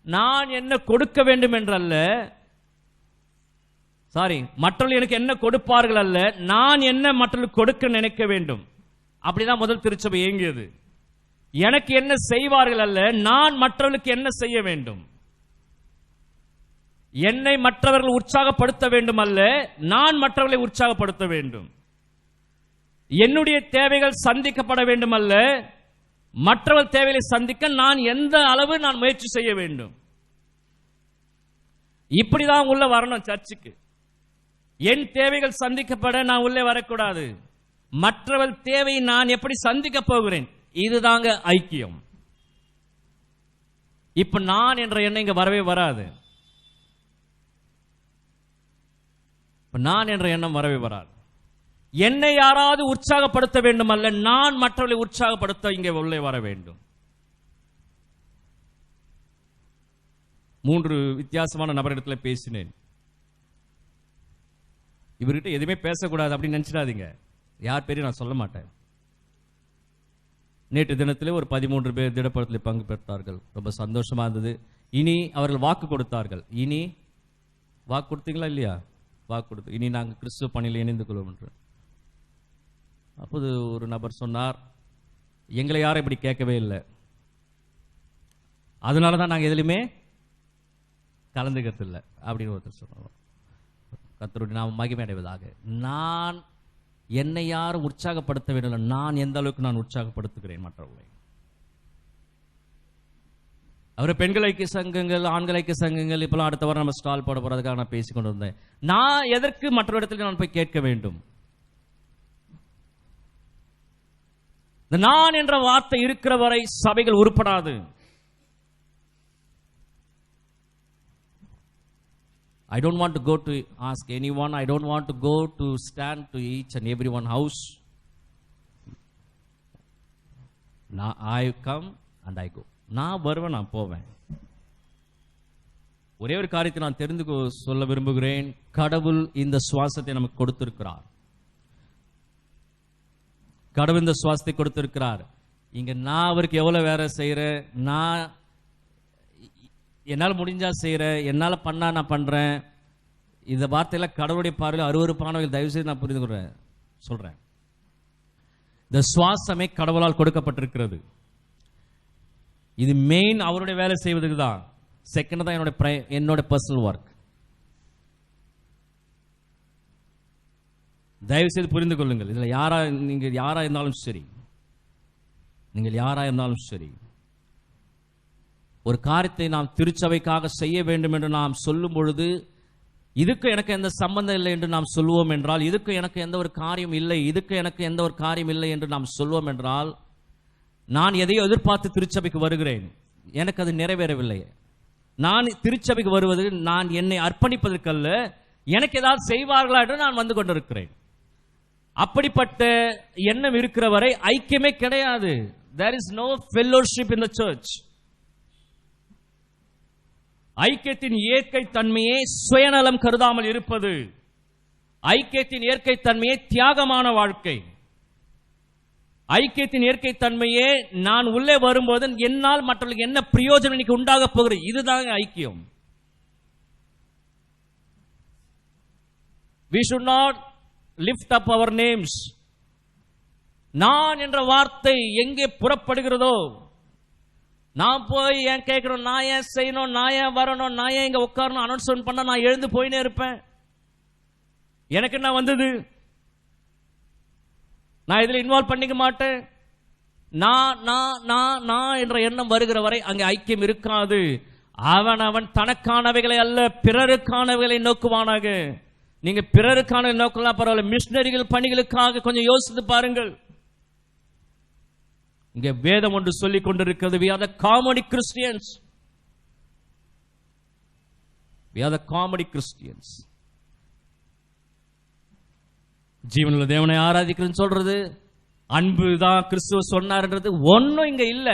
நான் என்ன கொடுக்க வேண்டும் என்றல்ல, மற்றவர்கள் எனக்கு என்ன கொடுப்பார்கள் அல்ல, நான் என்ன மற்றவர்களுக்கு கொடுக்க நினைக்க வேண்டும். அப்படிதான் முதல் திருச்சபை இயங்கியது. எனக்கு என்ன செய்வார்கள் அல்ல, நான் மற்றவர்களுக்கு என்ன செய்ய வேண்டும். என்னை மற்றவர்கள் உற்சாகப்படுத்த வேண்டும் அல்ல, நான் மற்றவர்களை உற்சாகப்படுத்த வேண்டும். என்னுடைய தேவைகள் சந்திக்கப்பட வேண்டும் அல்ல, மற்றவர் தேவைகளை சந்திக்க நான் எந்த அளவு நான் முயற்சி செய்ய வேண்டும். இப்படிதான் உள்ள வரணும் சர்ச்சுக்கு. என் தேவைகள் சந்திக்கப்பட நான் உள்ளே வரக்கூடாது, மற்றவர் தேவையை நான் எப்படி சந்திக்க போகிறேன். இதுதாங்க ஐக்கியம். இப்ப நான் என்ற எண்ணம் இங்க வரவே வராது. நான் என்ற எண்ணம் வரவே வராது. என்னை யாராவது உற்சாகப்படுத்த வேண்டும் அல்ல, நான் மற்றவர்களை உற்சாகப்படுத்த இங்கே உள்ளே வர வேண்டும். 3 வித்தியாசமான நபரிடத்தில் பேசினேன். இவர்கிட்ட எதுவுமே பேசக்கூடாது அப்படின்னு நினைச்சிடாதீங்க. யார் பேரையும் நான் சொல்ல மாட்டேன். நேற்று தினத்திலே ஒரு 13 பேர் திடப்படத்தில் பங்கு பெற்றார்கள். ரொம்ப சந்தோஷமா இருந்தது. இனி அவர்கள் வாக்கு கொடுத்தார்கள். இனி வாக்கு கொடுத்தீங்களா இல்லையா? வாக்கு கொடுத்து இனி நாங்கள் கிறிஸ்துவ பணியில் இணைந்து கொள்வோம் என்று. அப்போது ஒரு நபர் சொன்னார், எங்களை யாரும் இப்படி கேட்கவே இல்லை, அதனால தான் நாங்கள் எதுலையுமே கலந்துக்கிறது இல்லை அப்படின்னு ஒருத்தர் சொன்னார். கர்த்தருடைய நாமம் மகிமை அடைவதாக. நான் என்னை யாரும் உற்சாகப்படுத்த வேண்டும், நான் எந்த அளவுக்கு நான் உற்சாகப்படுத்துகிறேன் மற்றவர்களை. அவர் பெண்கள் ஐக்கிய சங்கங்கள், ஆண்கள் ஐக்கிய சங்கங்கள், இப்பெல்லாம் அடுத்த வாரம் நம்ம ஸ்டால் போட போறதுக்காக நான் பேசிக்கொண்டு இருந்தேன். நான் எதற்கு மற்ற இடத்துல நான் போய் கேட்க வேண்டும்? நான் என்ற வார்த்தை இருக்கிற வரை சபைகள் உருப்படாது. I don't want to go to ask anyone. I don't want to go to stand to each and everyone house. Now I come and I go. நான் வருவேன், நான் போவேன். ஒரே ஒரு காரியத்தை நான் தெரிந்து சொல்ல விரும்புகிறேன். கடவுள் இந்த சுவாசத்தை நமக்கு கொடுத்திருக்கிறார். கடவுள் இந்த சுவாசத்தை கொடுத்திருக்கிறார். இங்க நான் அவருக்கு எவ்வளவு வேலை செய்யறேன், நான் என்னால் முடிஞ்சா செய்யறேன், என்னால் பண்ணா நான் பண்றேன். இந்த வார்த்தையில கடவுளுடைய பார்வையில் அருவருப்பானவர்கள். தயவு செய்து நான் புரிந்து கொள்றேன் சொல்றேன். இந்த சுவாசமே கடவுளால் கொடுக்கப்பட்டிருக்கிறது. இது மெயின் அவருடைய வேலை செய்வதுக்கு தான். செகண்ட் தான் என்னோட பர்சனல் ஒர்க். தயவு செய்து புரிந்து கொள்ளுங்கள். இதுல நீங்கள் யாரா இருந்தாலும் சரி, நீங்கள் யாரா இருந்தாலும் சரி, ஒரு காரியத்தை நாம் திருச்சபைக்காக செய்ய வேண்டும் என்று நாம் சொல்லும் பொழுது, இதுக்கு எனக்கு எந்த சம்பந்தம் இல்லை என்று நாம் சொல்லுவோம் என்றால், இதுக்கு எனக்கு எந்த ஒரு காரியம் இல்லை, இதுக்கு எனக்கு எந்த ஒரு காரியம் இல்லை என்று நாம் சொல்லுவோம் என்றால், நான் எதையோ எதிர்பார்த்து திருச்சபைக்கு வருகிறேன், எனக்கு அது நிறைவேறவில்லை. நான் திருச்சபைக்கு வருவது நான் என்னை அர்ப்பணிப்பதற்கல்ல, எனக்கு ஏதாவது செய்வார்களா என்று நான் வந்து கொண்டிருக்கிறேன். அப்படிப்பட்ட எண்ணம் இருக்கிற வரை ஐக்கியமே கிடையாது. There is no fellowship in the church. ஐக்கியத்தின் இயற்கை தன்மையே சுயநலம் கருதாமல் இருப்பது. ஐக்கியத்தின் இயற்கை தன்மையே தியாகமான வாழ்க்கை. ஐக்கியத்தின் இயற்கை தன்மையே நான் உள்ளே வரும்போது என்னால் மற்றவர்களுக்கு என்ன பிரயோஜனம் இன்னைக்கு உண்டாக போகிறது, இதுதான் ஐக்கியம். We should not lift up our names. நான் என்ற வார்த்தை எங்கே புறப்படுகிறதோ, நான் போய் ஏன் கேட்கணும், நான் ஏன் செய்யணும், நான் ஏன் வரணும், நான் ஏன் இங்க உட்காரணும், அனௌன்ஸ்மெண்ட் பண்ண நான் எழுந்து போயினே இருப்பேன். எனக்கு என்ன வந்தது, நான் இதில் இன்வால்வ் பண்ணிக்க மாட்டேன். நான் என்ற எண்ணம் வருகிற வரை அங்கே ஐக்கியம் இருக்காது. அவன் தனக்கானவைகளை அல்ல பிறருக்கானவைகளை நோக்குவானாக. நீங்க பிறருக்கான நோக்கலாம் பரவாயில்ல, மிஷனரிகள் பணிகளுக்காக கொஞ்சம் யோசித்து பாருங்கள். இங்க வேதம் ஒன்று சொல்லிக் கொண்டிருக்கிறது, we are the comedy Christians. We are the comedy Christians. ஜீவனுள்ள தேவனை ஆராதிக்கிறதுன்னு சொல்றது, அன்பு தான் கிறிஸ்துவ சொன்னார்ன்றது ஒன்னும் இங்க இல்ல.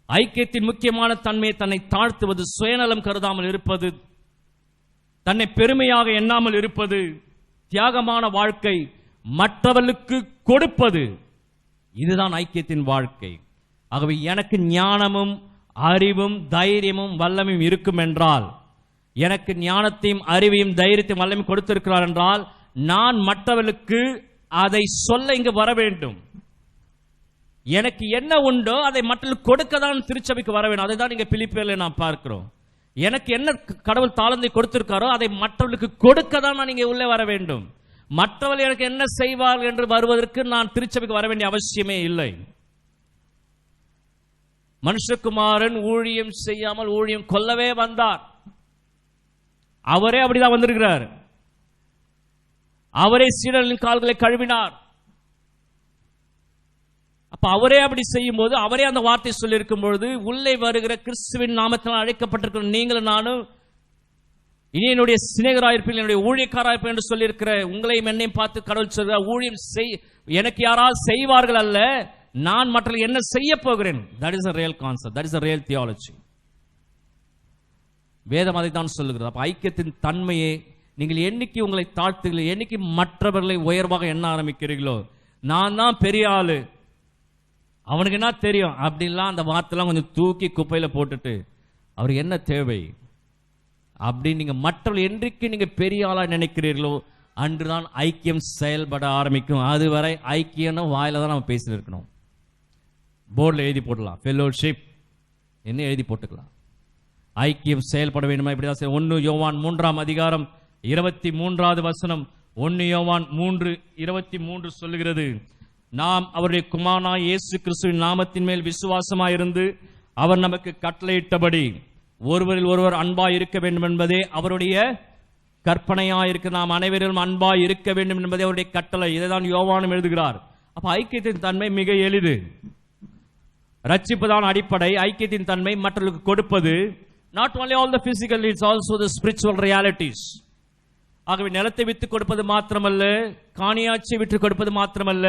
ஐக்கியத்தின் முக்கியமான தன்மை தன்னை தாழ்த்துவது, சுயநலம் கருதாமல் இருப்பது, தன்னை பெருமையாக எண்ணாமல் இருப்பது, தியாகமான வாழ்க்கை, மற்றவர்களுக்கு கொடுப்பது, இதுதான் ஐக்கியத்தின் வாழ்க்கை. ஆகவே எனக்கு ஞானமும் அறிவும் தைரியமும் வல்லமையும் இருக்கும் என்றால், எனக்கு ஞானத்தையும் அறிவையும் தைரியத்தையும் வல்லமையும் கொடுத்திருக்கிறார் என்றால், நான் மற்றவர்களுக்கு அதை சொல்ல இங்கு வர வேண்டும். எனக்கு என்ன உண்டோ அதை மற்றவர்களுக்கு கொடுக்க தான் திருச்சபைக்கு வர வேண்டும். அதை தான் இங்க பிலிப்பியர்ல நாம் பார்க்கிறோம். எனக்கு என்ன கடவுள் தாளந்தை கொடுத்திருக்காரோ அதை மற்றவர்களுக்கு கொடுக்க தான் நான் இங்கே உள்ளே வர வேண்டும். மற்றவர்கள் எனக்கு என்ன செய்வார்கள் என்று வருவதற்கு நான் திருச்சபைக்கு வர வேண்டிய அவசியமே இல்லை. மனுஷகுமாரன் ஊழியம் செய்யாமல் ஊழியம் கொல்லவே வந்தார். அவரே அப்படிதான் வந்திருக்கிறார். அவரே சீடர்களின் கால்களை கழுவினார். அப்ப அவரே அப்படி செய்யும் போது, அவரே அந்த வார்த்தை சொல்லி இருக்கும் பொழுது, உள்ளே வருகிற கிறிஸ்துவின் நாமத்தினால் அழைக்கப்பட்டிருக்கிற நீங்களும் நானும் இனி என்னுடைய சிநேகராயிருப்பீர்கள், என்னுடைய ஊழியக்காராயிருப்பீர்கள் என்று சொல்லி இருக்கிற உங்களையும் என்னையும் பார்த்து கடவுள் சொல்கிறார், ஊழியம் செய், எனக்கு யாராவது செய்வார்கள் அல்ல, நான் மற்றவர்கள் என்ன செய்ய போகிறேன். That is a real concept, that is a real theology. வேதம் அதை தான் சொல்லுகிறது. அப்ப ஐக்கியத்தின் தன்மையை நீங்கள் என்னைக்கு உங்களை தாழ்த்துகிறீர்களோ, என்னைக்கு மற்றவர்களை உயர்வாக எண்ண ஆரம்பிக்கிறீர்களோ, நான் தான் பெரிய ஆளு, அவனுக்கு என்ன தெரியும் அப்படின்லாம் அந்த வார்த்தைலாம் கொஞ்சம் தூக்கி குப்பையில போட்டுட்டு, அவருக்கு என்ன தேவை அப்படின்னு நீங்க மற்றவர்கள் என்றைக்கு நீங்க பெரிய ஆளா நினைக்கிறீர்களோ அன்றுதான் ஐக்கியம் செயல்பட ஆரம்பிக்கும். அதுவரை ஐக்கியம் வாயில தான் நம்ம பேசிட்டு இருக்கணும். போர்டில் எழுதி போடலாம், ஃபெல்லோஷிப் என்ன எழுதி போட்டுக்கலாம். ஐக்கியம் செயல்பட வேண்டுமா? இப்படிதான் 1 யோவான் 3ஆம் அதிகாரம் 23வது வசனம், 1 யோவான் 3:23 சொல்லுகிறது, நாம் அவருடைய குமாரனாகிய இயேசு கிறிஸ்துவின் நாமத்தின் மேல் விசுவாசமாயிருந்து அவர் நமக்கு கட்டளையிட்டபடி ஒருவரில் ஒருவர் அன்பாய் இருக்க வேண்டும் என்பதே அவருடைய கற்பனையாயிருக்கு. நாம் அனைவரிலும் அன்பாய் இருக்க வேண்டும் என்பதே அவருடைய கட்டளை. இதைதான் யோவானும் எழுதுகிறார். அப்ப ஐக்கியத்தின் தன்மை மிக எளிது. ரட்சிப்பு தான் அடிப்படை. ஐக்கியத்தின் தன்மை மற்றவர்களுக்கு கொடுப்பது. not only all the physical needs, also the spiritual realities. ஆகவே நிலத்தை விட்டு கொடுப்பது மாத்திரமல்ல, காணியாட்சியை விட்டு கொடுப்பது மாத்திரமல்ல,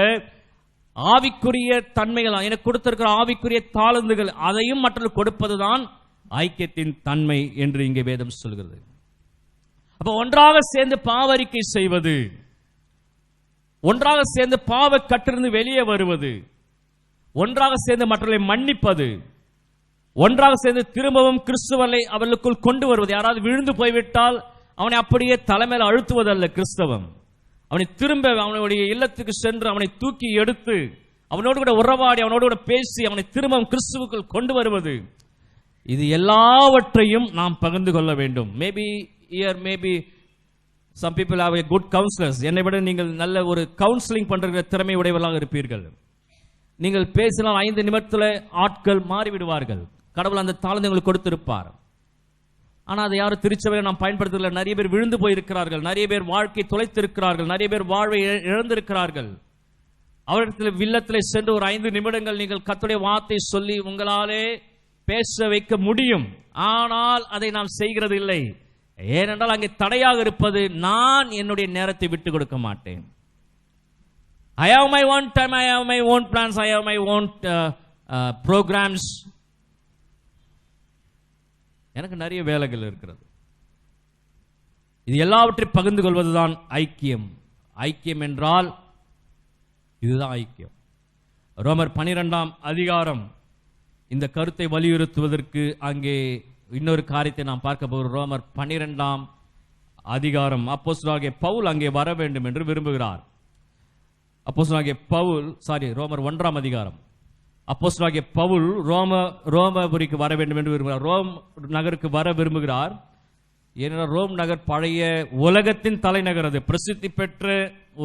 ஆவிக்குரிய தன்மைகள், எனக்கு கொடுத்திருக்கிற ஆவிக்குரிய தாளந்துகள், அதையும் மற்றவர்களுக்கு கொடுப்பதுதான் ஐக்கியத்தின் தன்மை என்று இங்கே வேதம் சொல்கிறது. அப்ப ஒன்றாக சேர்ந்து பாவரிக்கை செய்வது, ஒன்றாக சேர்ந்து பாவ கட்டிலிருந்து வெளியே வருவது, ஒன்றாக சேர்ந்து மற்றவர்களை மன்னிப்பது, ஒன்றாக சேர்ந்து திரும்பவும் கிறிஸ்துவனை அவர்களுக்குள் கொண்டு வருவது. யாராவது விழுந்து போய்விட்டால் அவனை அப்படியே தலைமையில் அழுத்துவதல்ல கிறிஸ்தவம். அவனை திரும்ப அவனுடைய இல்லத்துக்கு சென்று அவனை தூக்கி எடுத்து அவனோடு கூட உறவாடி அவனோடு கூட பேசி அவனை திரும்பவும் கிறிஸ்துவுக்குள் கொண்டு வருவது. இது எல்லாவற்றையும் நாம் பகிர்ந்து கொள்ள வேண்டும். Maybe some people have a good counselors. என்னை விட நீங்கள் நல்ல ஒரு கவுன்சிலிங் பண்ற திறமை உடையவர்களாக இருப்பீர்கள். நீங்கள் பேசினால் 5 நிமிடத்தில் ஆட்கள் மாறிவிடுவார்கள். கடவுள் அந்த தாளந்தை உங்களுக்கு கொடுத்திருப்பார். ஆனால் அதை யாரும் திருச்சபையில் நாம் பயன்படுத்தல. நிறைய பேர் விழுந்து போயிருக்கிறார்கள், நிறைய பேர் வாழ்க்கை தொலைத்திருக்கிறார்கள், நிறைய பேர் வாழ்வை இழந்திருக்கிறார்கள். அவரிடத்தில் வில்லத்தில் சென்று ஒரு 5 நிமிடங்கள் நீங்கள் கர்த்தருடைய வார்த்தை சொல்லி உங்களாலே பேச வைக்க முடியும். ஆனால் அதை நாம் செய்கிறது இல்லை. ஏனென்றால் அங்கே தடையாக இருப்பது, நான் என்னுடைய நேரத்தை விட்டு கொடுக்க மாட்டேன். I have my own time, I have my own plans, I have my own programs. எனக்கு நிறைய வேலைகள் இருக்கிறது. இது எல்லாவற்றையும் பகிர்ந்து கொள்வதுதான் ஐக்கியம். ஐக்கியம் என்றால் இதுதான் ஐக்கியம். ரோமர் 12ஆம் அதிகாரம் இந்த கருத்தை வலியுறுத்துவதற்கு அங்கே இன்னொரு காரியத்தை நாம் பார்க்க போகிறோம். ரோமர் 12ஆம் அதிகாரம் அப்போஸ்தலனாகிய பவுல் அங்கே வர வேண்டும் என்று விரும்புகிறார். அப்போஸ்தலனாகிய பவுல் ரோமர் 1ஆம் அதிகாரம் அப்போஸ்தலனாகிய பவுல் ரோமபுரிக்கு வர வேண்டும் என்று விரும்புகிறார். ரோம் நகருக்கு வர விரும்புகிறார். ஏனென்றால் ரோம் நகர் பழைய உலகத்தின் தலைநகர். அது பிரசித்தி பெற்ற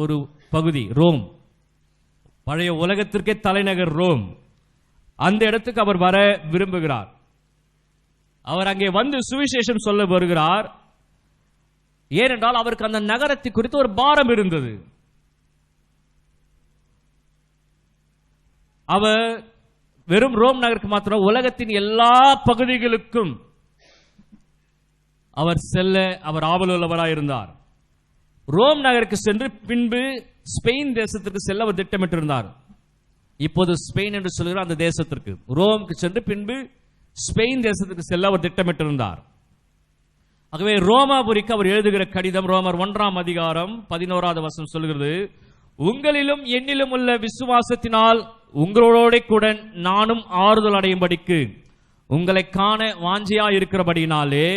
ஒரு பகுதி ரோம். பழைய உலகத்திற்கே தலைநகர் ரோம். அந்த இடத்துக்கு அவர் வர விரும்புகிறார். அவர் அங்கே வந்து சுவிசேஷம் சொல்ல வருகிறார். ஏனென்றால் அவருக்கு அந்த நகரத்தை குறித்து ஒரு பாரம் இருந்தது. அவர் வெறும் ரோம் நகருக்கு மாத்திரம் உலகத்தின் எல்லா பகுதிகளுக்கும் அவர் செல்ல அவர் ஆவலுள்ளவராக இருந்தார். ரோம் நகருக்கு சென்று பின்பு ஸ்பெயின் தேசத்திற்கு செல்ல அவர் திட்டமிட்டிருந்தார். இப்போது ஸ்பெயின் என்று சொல்கிற அந்த தேசத்திற்கு, ரோமுக்கு சென்று பின்பு ஸ்பெயின் தேசத்திற்கு செல்ல அவர் திட்டமிட்டிருந்தார். ஆகவே ரோமாபுரிக்கு அவர் எழுதுகிற கடிதம் ரோமர் 1ஆம் அதிகாரம் 11வது வசனம் சொல்கிறது, உங்களிலும் என்னிலும் உள்ள விசுவாசத்தினால் உங்களோட கூட நானும் ஆறுதல் அடையும்படிக்கு உங்களை காண வாஞ்சியா இருக்கிறபடினாலே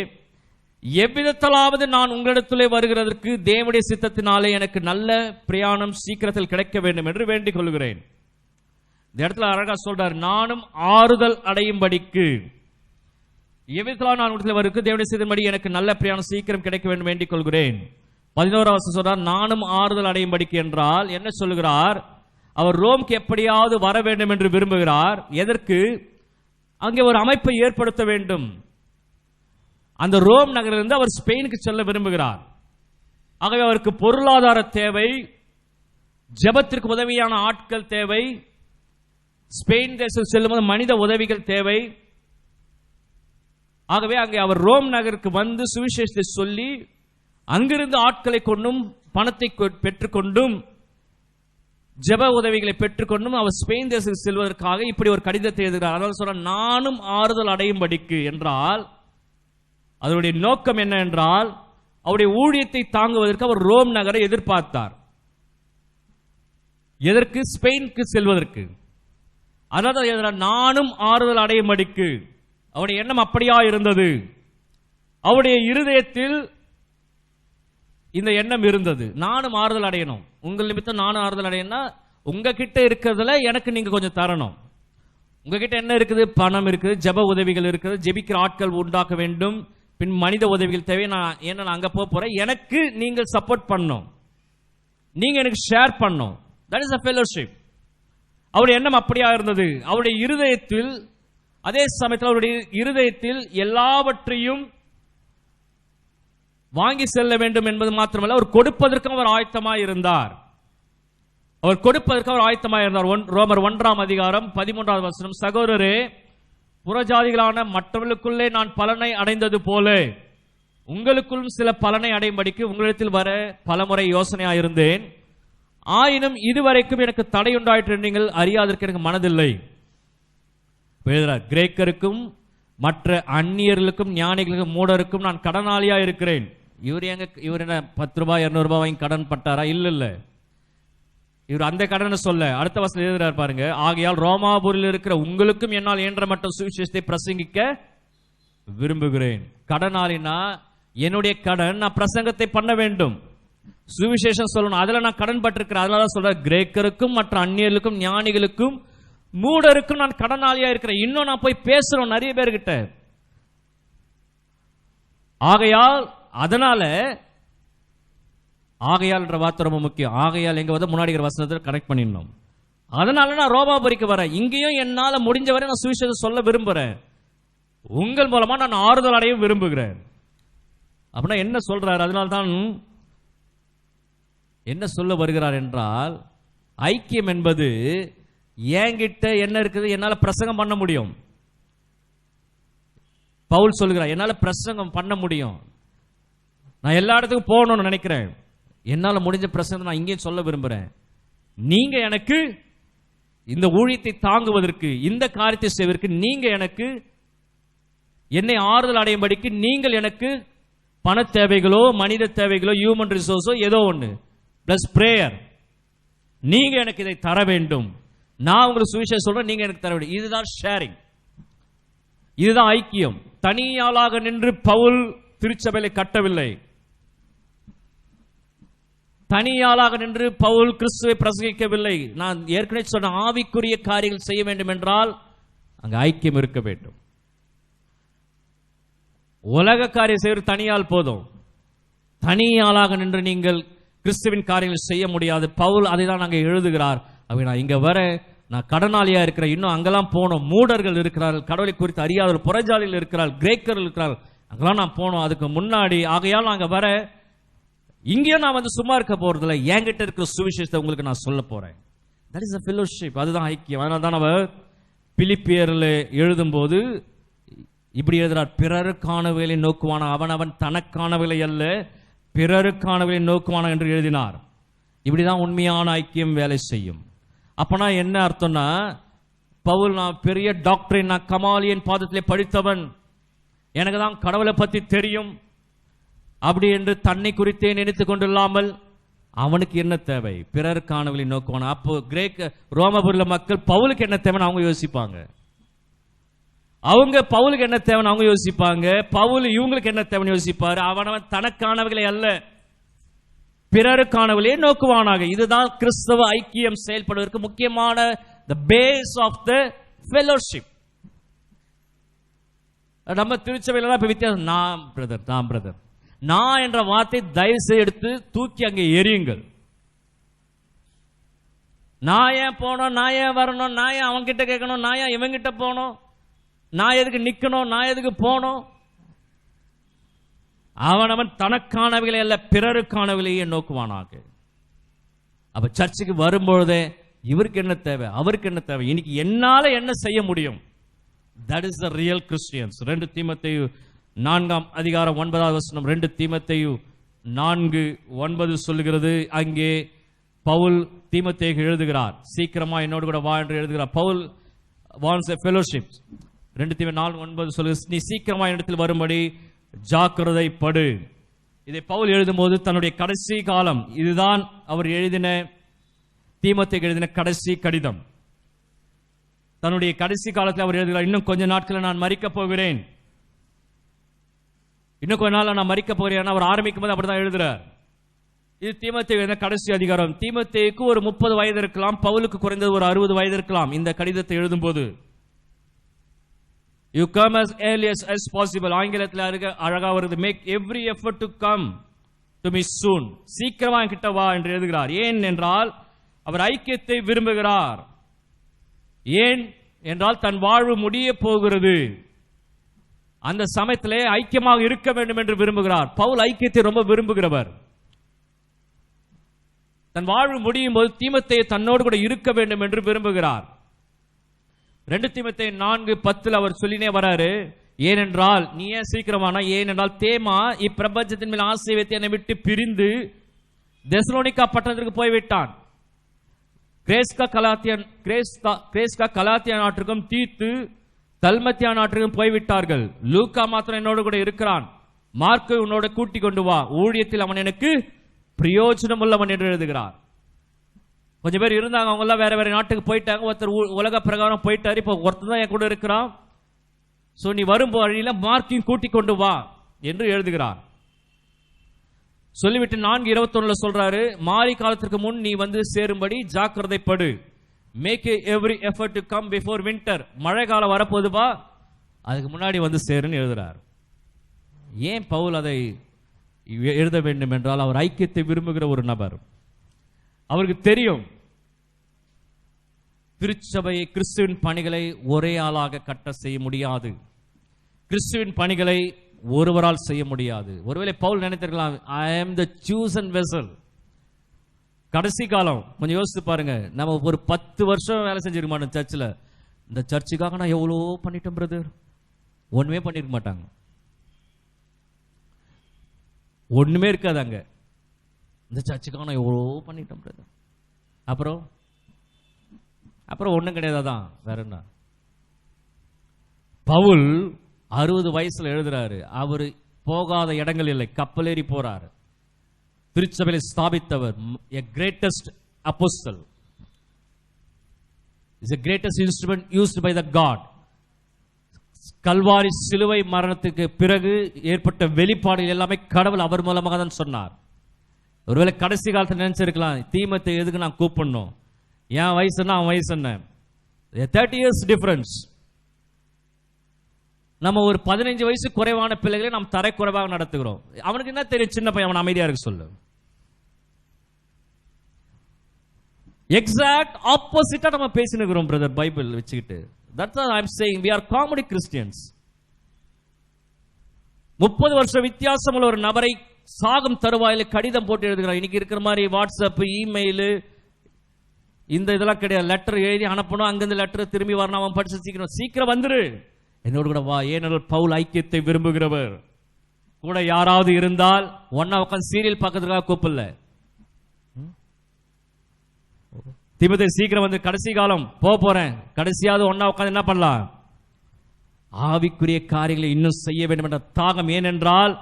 எவ்விதத்தாலாவது நான் உங்களிடத்திலே வருகிறதற்கு தேவனுடைய சித்தத்தினாலே எனக்கு நல்ல பிரயாணம் சீக்கிரத்தில் கிடைக்க வேண்டும் என்று வேண்டிக் கொள்கிறேன். இந்த இடத்துல அழகா சொல்றார், நானும் ஆறுதல் அடையும்படிக்கு எவ்விதத்தால் நான் உங்களிடத்தில் வருகிறதற்கு தேவனுடைய சித்தத்தின்படி எனக்கு நல்ல பிரயாணம் சீக்கிரம் கிடைக்க வேண்டும் வேண்டிக் கொள்கிறேன். 11வது வசனம் சொல்றார், நானும் ஆறுதல் அடையும்படிக்கு என்றால் என்ன சொல்லுகிறார்? அவர் ரோம்க்கு எப்படியாவது வர வேண்டும் என்று விரும்புகிறார். எதற்கு? அங்கே ஒரு அமைப்பை ஏற்படுத்த வேண்டும். அந்த ரோம் நகரிலிருந்து அவர் ஸ்பெயினுக்கு செல்ல விரும்புகிறார். ஆகவே அவருக்கு பொருளாதார தேவை, ஜெபத்திற்கு உதவியான ஆட்கள் தேவை, ஸ்பெயின் தேசம் செல்லும்போது மனித உதவிகள் தேவை. ஆகவே அங்கே அவர் ரோம் நகருக்கு வந்து சுவிசேஷத்தை சொல்லி அங்கிருந்து ஆட்களை கொண்டும் பணத்தை பெற்றுக்கொண்டும் ஜெப உதவிகளை பெற்றுக்கொண்டும் அவர் ஸ்பெயின் தேசத்துக்கு செல்வதற்காக இப்படி ஒரு கடிதத்தை எழுதுகிறார். அதனால சொல்ற நானும் ஆறுதல் அடையும்படிக்கு என்றால் அதனுடைய நோக்கம் என்ன என்றால் அவருடைய ஊழியத்தை தாங்குவதற்கு அவர் ரோம் நகரை எதிர்பார்த்தார். எதற்கு? ஸ்பெயினுக்கு செல்வதற்கு. அதனால நானும் ஆறுதல் அடையும்படிக்கு அவருடைய எண்ணம் அப்படியா இருந்தது. அவருடைய இருதயத்தில் இந்த எண்ணம் இருந்தது, நானும் ஆறுதல் அடையணும். உங்கள் நிமித்தம் நானும் ஆறுதல் அடையணும்னா உங்ககிட்ட இருக்கிறதுல எனக்கு நீங்க கொஞ்சம் தரணும். உங்ககிட்ட என்ன இருக்குது? பணம் இருக்குது, ஜெப உதவிகள் இருக்குது, ஜெபிக்கிற ஆட்கள் உண்டாக்க வேண்டும், பின் மனித உதவிகள் தேவை. நான் அங்க போறேன், எனக்கு நீங்கள் சப்போர்ட் பண்ணணும், நீங்க எனக்கு ஷேர் பண்ணணும். That is a fellowship. அவருடைய எண்ணம் அப்படியா இருந்தது. அவருடைய இருதயத்தில், அதே சமயத்தில் அவருடைய இருதயத்தில் எல்லாவற்றையும் வாங்கி செல்ல வேண்டும் என்பது மாத்திரமல்ல, அவர் கொடுப்பதற்கும் அவர் ஆயத்தமாய் இருந்தார். ரோமர் 1ஆம் அதிகாரம் 13வது வசனம், சகோதரரே, புறஜாதிகளான மற்றவர்களுக்குள்ளே நான் பலனை அடைந்தது போல உங்களுக்குள்ளும் சில பலனை அடையும்படிக்கு உங்களிடத்தில் வர பலமுறை யோசனையாயிருந்தேன். ஆயினும் இதுவரைக்கும் எனக்கு தடையுண்டாயிற்று நீங்கள் அறியாதற்கு எனக்கு மனதில்லை. கிரேக்கருக்கும் மற்ற அந்நியர்களுக்கும் ஞானிகளுக்கும் மூடருக்கும் நான் கடனாளியா இருக்கிறேன். இவர் என்ன 10 ரூபாய் 200 ரூபாய் வாங்கி கடன் பட்டாரா? இல்ல. இவர் அந்த கடனை சொல்ல அடுத்த வசனம் எழுதுறார் பாருங்க, ஆகையால் ரோமாபுரியில் இருக்கிற உங்களுக்கும் என்னால் இயன்ற மட்டும் சுவிசேஷத்தை பிரசங்கிக்க விரும்புகிறேன். கடனாளினா என்னுடைய கடன், நான் பிரசங்கத்தை பண்ண வேண்டும், சுவிசேஷம் சொல்லணும், அதுல நான் கடன் பட்டிருக்கிறேன். அதனால சொல்ற, கிரேக்கருக்கும் மற்ற அந்நியர்களுக்கும் ஞானிகளுக்கும் மூடருக்கும் நான் கடனாளியா இருக்கிறேன். இன்னும் நான் போய் பேசுறோம் நிறைய பேர்கிட்ட. ஆகையால், அதனால ஆகையால் என்ற வார்த்தை ரொம்ப முக்கியம். ஆகையால் எங்க வந்து முன்னாடி வசனத்தை கனெக்ட் பண்ணிடணும். அதனால நான் ரோமாபுரிக்கு வரேன். இங்கேயும் என்னால முடிஞ்சவரை நான் சுவிசேஷம் சொல்ல விரும்புறேன். உங்கள் மூலமா நான் ஆறுதல் அடைய விரும்புகிறேன். அப்படின்னா என்ன சொல்றாரு? அதனால்தான் என்ன சொல்ல வருகிறார் என்றால், ஐக்கியம் என்பது என்கிட்ட என்ன இருக்குது, என்னால பிரசங்கம் பண்ண முடியும். பவுல் சொல்லுகிறார், என்னால பிரசங்கம் பண்ண முடியும், நான் எல்லா இடத்துக்கும் போகணும்னு நினைக்கிறேன், என்னால முடிஞ்ச பிரசங்கம் நான் இங்கேயும் சொல்ல விரும்புறேன். நீங்க எனக்கு இந்த ஊழியத்தை தாங்குவதற்கு, இந்த காரியத்தை செய்வதற்கு நீங்க எனக்கு, என்னை ஆறுதல் அடையும்படிக்கு நீங்கள் எனக்கு பண தேவைகளோ மனித தேவைகளோ ஹியூமன் ரிசோர்ஸோ ஏதோ ஒன்று பிளஸ் பிரேயர். நீங்க எனக்கு இதை தர வேண்டும், நான் உங்களுக்கு சுவிசேஷம் சொல்றேன், நீங்க எனக்கு தர வேண்டும். இதுதான் ஷேரிங், இதுதான் ஐக்கியம். தனியாளாக நின்று பவுல் திருச்சபையை கட்டவில்லை. தனியாளாக நின்று பவுல் கிறிஸ்துவை பிரசங்கிக்கவில்லை. நான் ஏற்கனவே சொன்ன ஆவிக்குரிய காரியங்கள் செய்ய வேண்டும் என்றால் அங்கு ஐக்கியம் இருக்க வேண்டும். உலக காரியம் செய்வது தனியால் போதும், தனியாளாக நின்று நீங்கள் கிறிஸ்துவின் காரியங்கள் செய்ய முடியாது. பவுல் அதை தான் அங்கே எழுதுகிறார். அப்படி நான் இங்க வர, நான் கடனாளியா இருக்கிறேன், இன்னும் அங்கெல்லாம் போனோம், மூடர்கள் இருக்கிறார்கள், கடவுளை குறித்து அறியாதவர்கள், புறஜாதியில் இருக்கிறார்கள், கிரேக்கர்கள் இருக்கிறார்கள், அங்கெல்லாம் நான் போனோம். அதுக்கு முன்னாடி ஆகையால் நாங்கள் வர, இங்கேயும் நான் வந்து சும்மா இருக்க போறதில்ல, என்கிட்ட இருக்கிற சுவிசேஷத்தை உங்களுக்கு நான் சொல்ல போறேன். That is a fellowship. அதுதான் ஐக்கியம். அதனால தான் அவர் பிலிப்பியரில் எழுதும்போது இப்படி எழுதுறார், பிறருக்கானவைகளை நோக்குவான அவன் தனக்கானவைகளை அல்ல பிறருக்கானவைகளை நோக்குவான என்று எழுதினார். இப்படிதான் உண்மையான ஐக்கியம் வேலை செய்யும். அப்பனா என்ன அர்த்தம்னா, பவுல் நான் பெரிய டாக்டர், நான் கமாலியன் பாதத்திலே படித்தவன், எனக்கு தான் கடவுளை பத்தி தெரியும் அப்படி என்று தன்னை குறித்தே நினைத்துக் கொண்டில்லாமல் அவனுக்கு என்ன தேவை, பிறருக்கானவர்களை நோக்குவான். அப்போ கிரேக்க ரோமபுரில மக்கள் பவுலுக்கு என்ன தேவைன்னு அவங்க யோசிப்பாங்க, அவங்க பவுலுக்கு என்ன தேவைன்னு அவங்க யோசிப்பாங்க, பவுல் இவங்களுக்கு என்ன தேவைன்னு யோசிப்பாரு. அவனவன் தனக்கானவர்களை அல்ல பிறருக்கானவர்களே நோக்குவானாக. இதுதான் கிறிஸ்தவ ஐக்கியம் செயல்படுவதற்கு முக்கியமான the base of the fellowship. நம்ம திருச்சபையில தான் இப்ப வித்தியாசம். நான் பிரதர் நான் என்ற வார்த்தை தயவு செய்து எடுத்து தூக்கி அங்கே எரியுங்கள். நான் ஏன் போனோம், நான் ஏன் வரணும், நான் ஏன் அவன் கிட்ட கேட்கணும், நான் ஏன் இவன் கிட்ட போனோம், நான் எதுக்கு நிக்கணும், நான் எதுக்கு போனோம். அவனவன் தனக்கானவைகளை அல்ல பிறருக்கானவைகளையே நோக்குவானாக. அப்ப சர்ச்சுக்கு வரும்பொழுதே இவருக்கு என்ன தேவை, அவருக்கு என்ன தேவை, இன்னைக்கு என்னால என்ன செய்ய முடியும். That is the real Christians. 2 தீமோத்தேயு 4:9 2 தீமோத்தேயு 4:9 சொல்லுகிறது. அங்கே பவுல் தீமோத்தேயுக்கு எழுதுகிறார், சீக்கிரமா என்னோடு கூட வா என்று எழுதுகிறார். பவுல் வாண்ட்ஸ் எ ஃபெலோஷிப். 2 தீமோத்தேயு 4:9 சொல்லுகிறது, நீ சீக்கிரமா இடத்தில் வரும்படி ஜாக்கிரதைப்படு. இதை பவுல் எழுதும்போது தன்னுடைய கடைசி காலம், இதுதான் அவர் எழுதின தீமோத்தேயுக்கு எழுதின கடைசி கடிதம். தன்னுடைய கடைசி காலத்தில் அவர் எழுதுகிறார், இன்னும் கொஞ்ச நாட்களில் நான் மரிக்க போகிறேன், இன்னும் கொஞ்ச நாள் நான் மரிக்க போகிறேன். அவர் ஆரம்பிக்கும் போது அப்படிதான் எழுதுறார். இது தீமோத்தேயு எழுதின கடைசி அதிகாரம். தீமோத்தேயுக்கு ஒரு 30 வயது இருக்கலாம், பவுலுக்கு குறைந்தது ஒரு 60 வயது இருக்கலாம். இந்த கடிதத்தை எழுதும் போது you come as early as possible. ஆங்கிலத்தில் அழகா வருது, make every effort to come to me soon. சீக்கிரமா கிட்ட வா என்று எழுதுகிறார். ஏன் என்றால் அவர் ஐக்கியத்தை விரும்புகிறார். ஏன் என்றால் தன் வாழ்வு முடிய போகிறது, அந்த சமயத்திலே ஐக்கியமாக இருக்க வேண்டும் என்று விரும்புகிறார். பவுல் ஐக்கியத்தை ரொம்ப விரும்புகிறவர். தன் வாழ்வு முடியும் போது தீமோத்தேயு தன்னோடு கூட இருக்க வேண்டும் என்று விரும்புகிறார். 2 தீமோத்தேயு 4:10 அவர் சொல்லினே வராரு, ஏனென்றால் நீ ஏன் சீக்கிரமானா, ஏனென்றால் தேமா இப்பிரபஞ்சத்தின் மேல் ஆசை வைத்து என்னை விட்டு பிரிந்து தெசலோனிக்கா பட்டணத்திற்கு போய்விட்டான். கிரேஸ்கா கலாத்தியா நாட்டுக்கும் தீத்து தல்மத்தியா நாட்டுக்கும் போய்விட்டார்கள். லூக்கா மாத்திரம் என்னோடு கூட இருக்கிறான். மார்க்கை உன்னோட கூட்டிக் கொண்டு வா, ஊழியத்தில் அவன் எனக்கு பிரயோஜனம் உள்ளவன் என்று எழுதுகிறார். கொஞ்சம் பேர் இருந்தாங்க, அவங்க எல்லாம் வேற வேற நாட்டுக்கு போயிட்டாங்க. ஒருத்தர் உலக பிரகாரம் போயிட்டாரு, இப்போ ஒருத்தர் தான் என் கூட இருக்கிறான். சோ நீ வரும் வழியில மார்க்கையும் கூட்டிக் கொண்டு வா என்று எழுதுகிறார். சொல்லிவிட்டு 4:21 சொல்றாரு, மாரி காலத்திற்கு முன் நீ வந்து சேரும்படி ஜாக்கிரதைப்படு. Make every effort to come before winter. மழை காலம் வரப்போதுபா, அதுக்கு முன்னாடி வந்து சேருன்னு எழுதுறார். ஏன் பவுல் அதை எழுத வேண்டும் என்றால் அவர் ஐக்கியத்தை விரும்புகிற ஒரு நபர். அவருக்கு தெரியும் திருச்சபையை, கிறிஸ்துவின் பணிகளை ஒரே ஆளாக கட்ட செய்ய முடியாது. கிறிஸ்துவின் பணிகளை ஒருவரால் செய்ய முடியாது. ஒருவேளை பவுல் நினைத்திருக்கலாம், ஐ ஆம் தி சூசன் வெசல். கடைசி காலம் கொஞ்சம் யோசித்து பாருங்க, நம்ம ஒரு 10 வருஷம் வேலை செஞ்சிருக்க மாட்டோம் சர்ச்சில். இந்த சர்ச்சுக்காக நான் எவ்வளோ பண்ணிட்டேன் பிரதர், ஒண்ணுமே பண்ணிருக்க மாட்டாங்க, ஒண்ணுமே இருக்காது அங்க. இந்த சர்ச்சுக்காக நான் எவ்வளோ பண்ணிட்டேன் பிரதர், அப்புறம் ஒண்ணும் கிடையாதான். வேற என்ன? பவுல் 60 வயசுல எழுதுறாரு. அவர் போகாத இடங்கள் இல்லை, கப்பலேறி போறார். திருச்சபையை ஸ்தாபித்தவர், a greatest apostle, is the greatest instrument used by the God. Kalvari சிலுவை மரணத்துக்கு பிறகு ஏற்பட்ட வெளிப்பாடு எல்லாமே கடவுள் அவர் மூலமாக தான் சொன்னார். ஒருவேளை கடைசி காலத்தில் நினைச்சிருக்கலாம், தீமத்தை எதுக்கு நான் கூப்பிடணும், என் வயசுன்னா அவன் வயசு என்ன, 30 years டிஃபரன்ஸ். நம்ம ஒரு 15 வயசு குறைவான பிள்ளைகளை நாம் தரை குறைவாக நடத்துகிறோம். அவனுக்கு என்ன தெரியும், சின்ன பையன், அவன் அமைதியா இருக்கு சொல்லு. எக்ஸாக்ட் ஆப்போசிட்டா நம்ம பேசினுக்கிறோம் பிரதர், பைபிள் வச்சுக்கிட்டு. That's what I'm saying, we are comedy Christians. 30 வருஷம் வித்தியாசம் உள்ள ஒரு நபரை சாகும் தருவாயில் கடிதம் போட்டு எழுதுகிறார். இன்னைக்கு இருக்கிற மாதிரி வாட்ஸ்அப், இமெயில், இந்த இதெல்லாம் கிடையாது. லெட்டர் எழுதி அனுப்பணும், அங்கிருந்து லெட்டர் திரும்பி வரணும், அவன் படிச்சு சீக்கிரம் வந்துரு, என்னோடு கூட வா. ஏனென்றால் பவுல் ஐக்கியத்தை விரும்புகிறவர். கூட யாராவது இருந்தால் ஒன்னா உட்காந்து சீரியல் பார்க்கறதுக்காக கூப்பிடல. தீமோத்தேயு சீக்கிரம் வந்து, கடைசி காலம் போறேன், கடைசியாவது ஒன்னா உட்காந்து என்ன பண்ணலாம், ஆவிக்குரிய காரியங்களை இன்னும் செய்ய வேண்டும் என்ற தாகம். ஏனென்றால்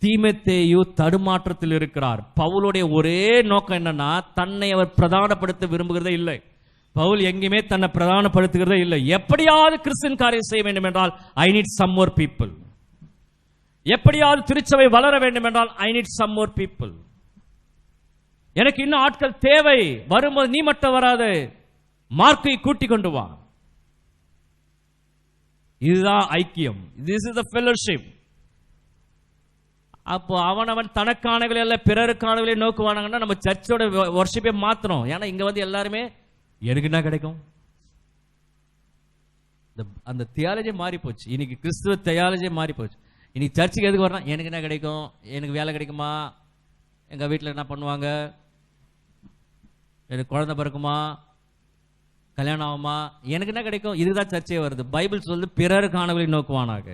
தீமோத்தேயு தடுமாற்றத்தில் இருக்கிறார். பவுலுடைய ஒரே நோக்கம் என்னன்னா, தன்னை அவர் பிரதானப்படுத்த விரும்புகிறதே இல்லை. பவுல் எங்கேயுமே தன்னை பிரதானப்படுத்துகிறதே இல்லை. எப்படியாவது கிறிஸ்டியன் காரியம் செய்ய வேண்டும் என்றால் I need some more people. எப்படியாவது திருச்சபை வளர வேண்டும் என்றால் I need some more people. எனக்கு இன்னும் ஆட்கள் தேவை. வரும்போது நீ மட்டும் வராது, மார்க்கை கூட்டி கொண்டு வா. இதுதான் ஐக்கியம். This is the fellowship. அப்போ அவன் தனக்கானவர்களே அல்ல பிறருக்கானவர்களே நோக்குவானாங்கன்னா நம்ம சர்ச்சோட வர்ஷிப்பே மாத்தணும். ஏன்னா இங்க வந்து எல்லாருமே எனக்கு என்ன கிடைக்கும், அந்த தியாலஜி மாறி போச்சு. இன்னைக்கு கிறிஸ்துவ தியாலஜி மாறி போச்சு. இன்னைக்கு சர்ச்சுக்கு எதுக்கு வரணும், எனக்கு என்ன கிடைக்கும், எனக்கு வேலை கிடைக்குமா, எங்க வீட்டில் என்ன பண்ணுவாங்க, எனக்கு குழந்தை பிறக்குமா, கல்யாணம் ஆகுமா, எனக்கு என்ன கிடைக்கும், இதுதான் சர்ச்சையே வருது. பைபிள் சொல்லுது பிறருக்கானவர்களை நோக்குவானாக.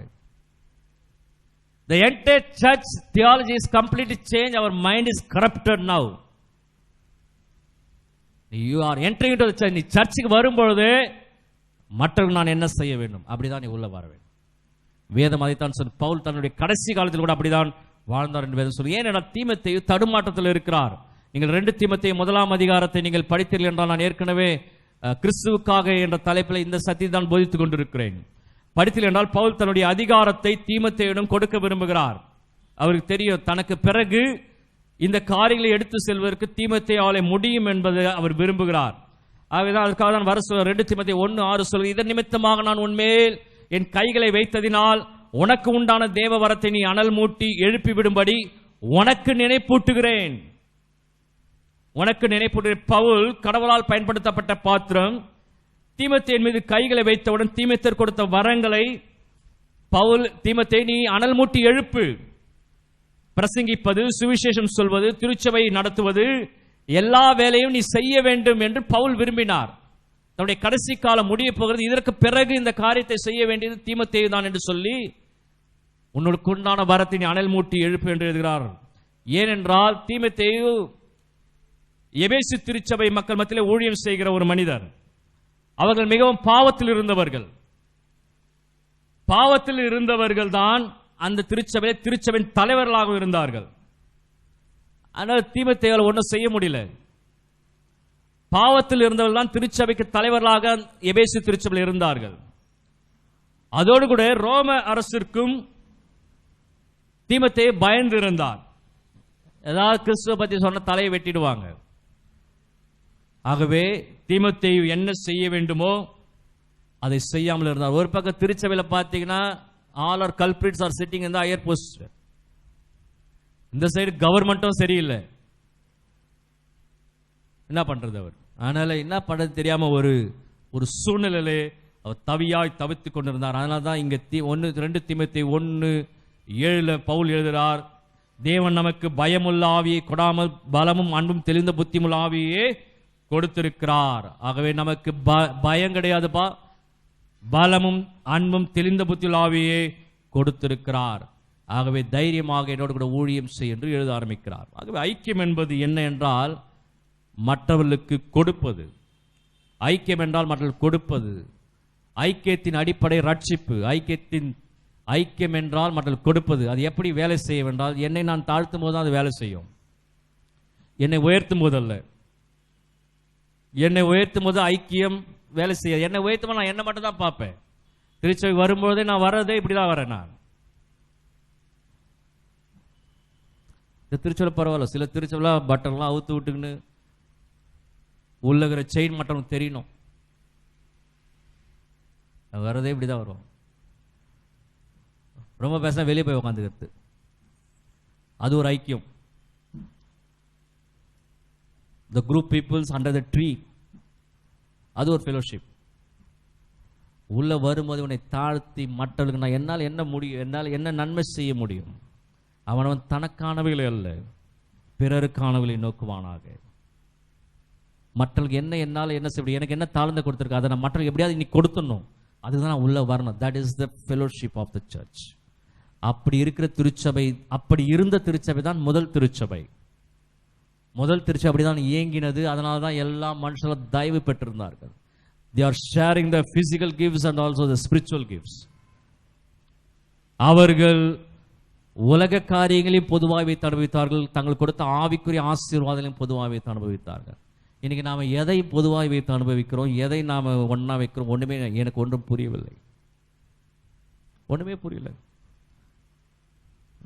The entire church theology is completely changed. Our mind is corrupted now. You are entering into the church. நீ சர்ச்சுக்கு வரும்பொழுது மற்றவர்கள் நான் என்ன செய்ய வேண்டும், அப்படிதான் நீ உள்ள வர வேண்டும். வேதம் அதைத்தான் சொல்லு. பவுல் தன்னுடைய கடைசி காலத்தில் கூட அப்படிதான் வாழ்ந்தார் என்று வேதம் சொல்லு. ஏனென்றால் தீமோத்தேயு தடுமாற்றத்தில் இருக்கிறார். நீங்கள் 2 தீமோத்தேயு 1 அதிகாரத்தை நீங்கள் படித்தீர்கள் என்றால், நான் ஏற்கனவே கிறிஸ்துவுக்காக என்ற தலைப்பில் இந்த சத்தியத்தை தான் போதித்துக் கொண்டிருக்கிறேன். படித்தீர்கள் என்றால் பவுல் தன்னுடைய அதிகாரத்தை தீமோத்தேயுவிடம் கொடுக்க விரும்புகிறார். அவருக்கு தெரியும் தனக்கு பிறகு இந்த காரியங்களை எடுத்து செல்வதற்கு தீமோத்தேயுவாலே முடியும் என்பதை அவர் விரும்புகிறார். ஆகவேதான் அதற்காக தான் வர சொல்ல 2 தீமோத்தேயு 1:6 சொல்லுது, இதன் நிமித்தமாக நான் உன்மேல் என் கைகளை வைத்ததினால் உனக்கு உண்டான தேவ வரத்தை நீ அனல் மூட்டி எழுப்பி விடும்படி உனக்கு நினைப்பூட்டுகிறேன். உனக்கு நினைப்பூட்டுகிறேன். பவுல் கடவுளால் பயன்படுத்தப்பட்ட பாத்திரம். தீமோத்தேயின் மீது கைகளை வைத்தவுடன் தீமோத்தேயர் கொடுத்த வரங்களை பவுல், தீமோத்தேயு நீ அனல் மூட்டி எழுப்பு, பிரசங்கிப்பது, சுவிசேஷம் சொல்வது, திருச்சபை நடத்துவது, எல்லா வேலையும் நீ செய்ய வேண்டும் என்று பவுல் விரும்பினார். தன்னுடைய கடைசி காலம் முடிய போகிறது, இதற்கு பிறகு இந்த காரியத்தை செய்ய வேண்டியது தீமோத்தேயு தான் என்று சொல்லி உன்னுக்கு உண்டான வரத்தை நீ அனல் மூட்டி எழுப்பு என்று எழுதுகிறார். ஏனென்றால் தீமோத்தேயு எபேசு திருச்சபை மக்கள் மத்தியிலே ஊழியம் செய்கிற ஒரு மனிதர். அவர்கள் மிகவும் பாவத்தில் இருந்தவர்கள் தான் அந்த திருச்சபையின் தலைவர்களாக இருந்தார்கள். ஆனால் தீமோத்தேயுவால் ஒன்றும் செய்ய முடியல. பாவத்தில் இருந்தவர்கள் தான் திருச்சபைக்கு தலைவர்களாக எபேசு திருச்சபையில் இருந்தார்கள். அதோடு கூட ரோம அரசிற்கும் தீமோத்தேயு பயந்து இருந்தார். ஏதாவது கிறிஸ்துவ பத்தி சொன்ன தலையை வெட்டிடுவாங்க. ஆகவே தீமோத்தேயு என்ன செய்ய வேண்டுமோ அதை செய்யாமல் இருந்தார். ஒரு பக்கம் திருச்சபையில் பார்த்தீங்கன்னா all our culprits are sitting in the higher post. இந்த சைடு கவர்மெண்ட்டும் சரியில்லை. என்ன பண்றது அவர்? அதனால என்ன பண்றது தெரியாம ஒரு சூழ்நிலையிலே அவர் தவித்துக் கொண்டிருந்தார். அதனால தான் இங்க 2 தீமோத்தேயு 1:7 பவுல் எழுதுகிறார், தேவன் நமக்கு பயமுள்ள ஆவியை கொடாமல் பலமும் அன்பும் தெளிந்த புத்தியுள்ள ஆவியே கொடுத்திருக்கிறார். ஆகவே நமக்கு பயம் கிடையாதுப்பா, பலமும் அன்பும் தெளிந்த புத்தியுள்ள ஆவியை கொடுத்திருக்கிறார். ஆகவே தைரியமாக என்னோடு கூட ஊழியம் செய் என்று எழுத ஆரம்பிக்கிறார். ஆகவே ஐக்கியம் என்பது என்ன என்றால் மற்றவர்களுக்கு கொடுப்பது. ஐக்கியம் என்றால் மற்றவர்கள் கொடுப்பது. ஐக்கியத்தின் அடிப்படை ரட்சிப்பு. ஐக்கியம் என்றால் மற்றவர்கள் கொடுப்பது. அது எப்படி வேலை செய்ய வேண்டால், என்னை நான் தாழ்த்தும் போது தான் அது வேலை செய்யும், என்னை உயர்த்தும் போதல்ல. என்னை உயர்த்தும் போது ஐக்கியம் வேலை செய்யாது. என்னை உயர்த்தும் போது நான் என்ன மட்டும் தான் பார்ப்பேன். திருச்சபை வரும்போதே நான் வர்றதே இப்படிதான் வரேன். நான் இந்த திருச்சபை பரவாயில்ல, சில திருச்சபைலாம் பட்டன்லாம் அவுத்து விட்டுக்குன்னு உள்ளகிற செயின் மட்டும் தெரியணும். வர்றதே இப்படிதான் வரும். ரொம்ப பேச வெளியே போய் உட்காந்துக்கிறது, அது ஒரு ஐக்கியம். The group peoples under the tree, அது ஒரு ஃபெலோஷிப். உள்ள வரும்போது உன்னை தாழ்த்தி மற்றவர்களுக்கு நான் என்னால் என்ன முடியும், என்னால் என்ன நன்மை செய்ய முடியும். அவனவன் தனக்கானவைகளை அல்ல பிறருக்கானவைகளை நோக்குவானாக. மற்றவர்களுக்கு என்ன என்னால் என்ன செய்ய, எனக்கு என்ன தாழ்ந்த கொடுத்துருக்கு அதை நான் மற்றவர்களுக்கு எப்படியாவது இன்னைக்கு கொடுத்துடணும், அதுதான் நான் உள்ள வரணும். That is the fellowship of the church. அப்படி இருக்கிற திருச்சபை, அப்படி இருந்த திருச்சபை தான் முதல் திருச்சபை. முதல் திருச்சபை அப்படிதான் இயங்கினது. அதனால தான் எல்லா மனுஷர்களும் தயவு பெற்றிருந்தார்கள். They are sharing the physical gifts and also the spiritual gifts. அவர்கள் உலக காரியங்களையும் பொதுவாக வைத்து அனுபவித்தார்கள், தங்கள் கொடுத்த ஆவிக்குரிய ஆசீர்வாதங்களையும் பொதுவாக வைத்து அனுபவித்தார்கள். இன்னைக்கு நாம் எதை பொதுவாக வைத்து அனுபவிக்கிறோம், எதை நாம் ஒன்றா வைக்கிறோம், ஒன்றுமே எனக்கு ஒன்றும் புரியவில்லை, ஒன்றுமே புரியல.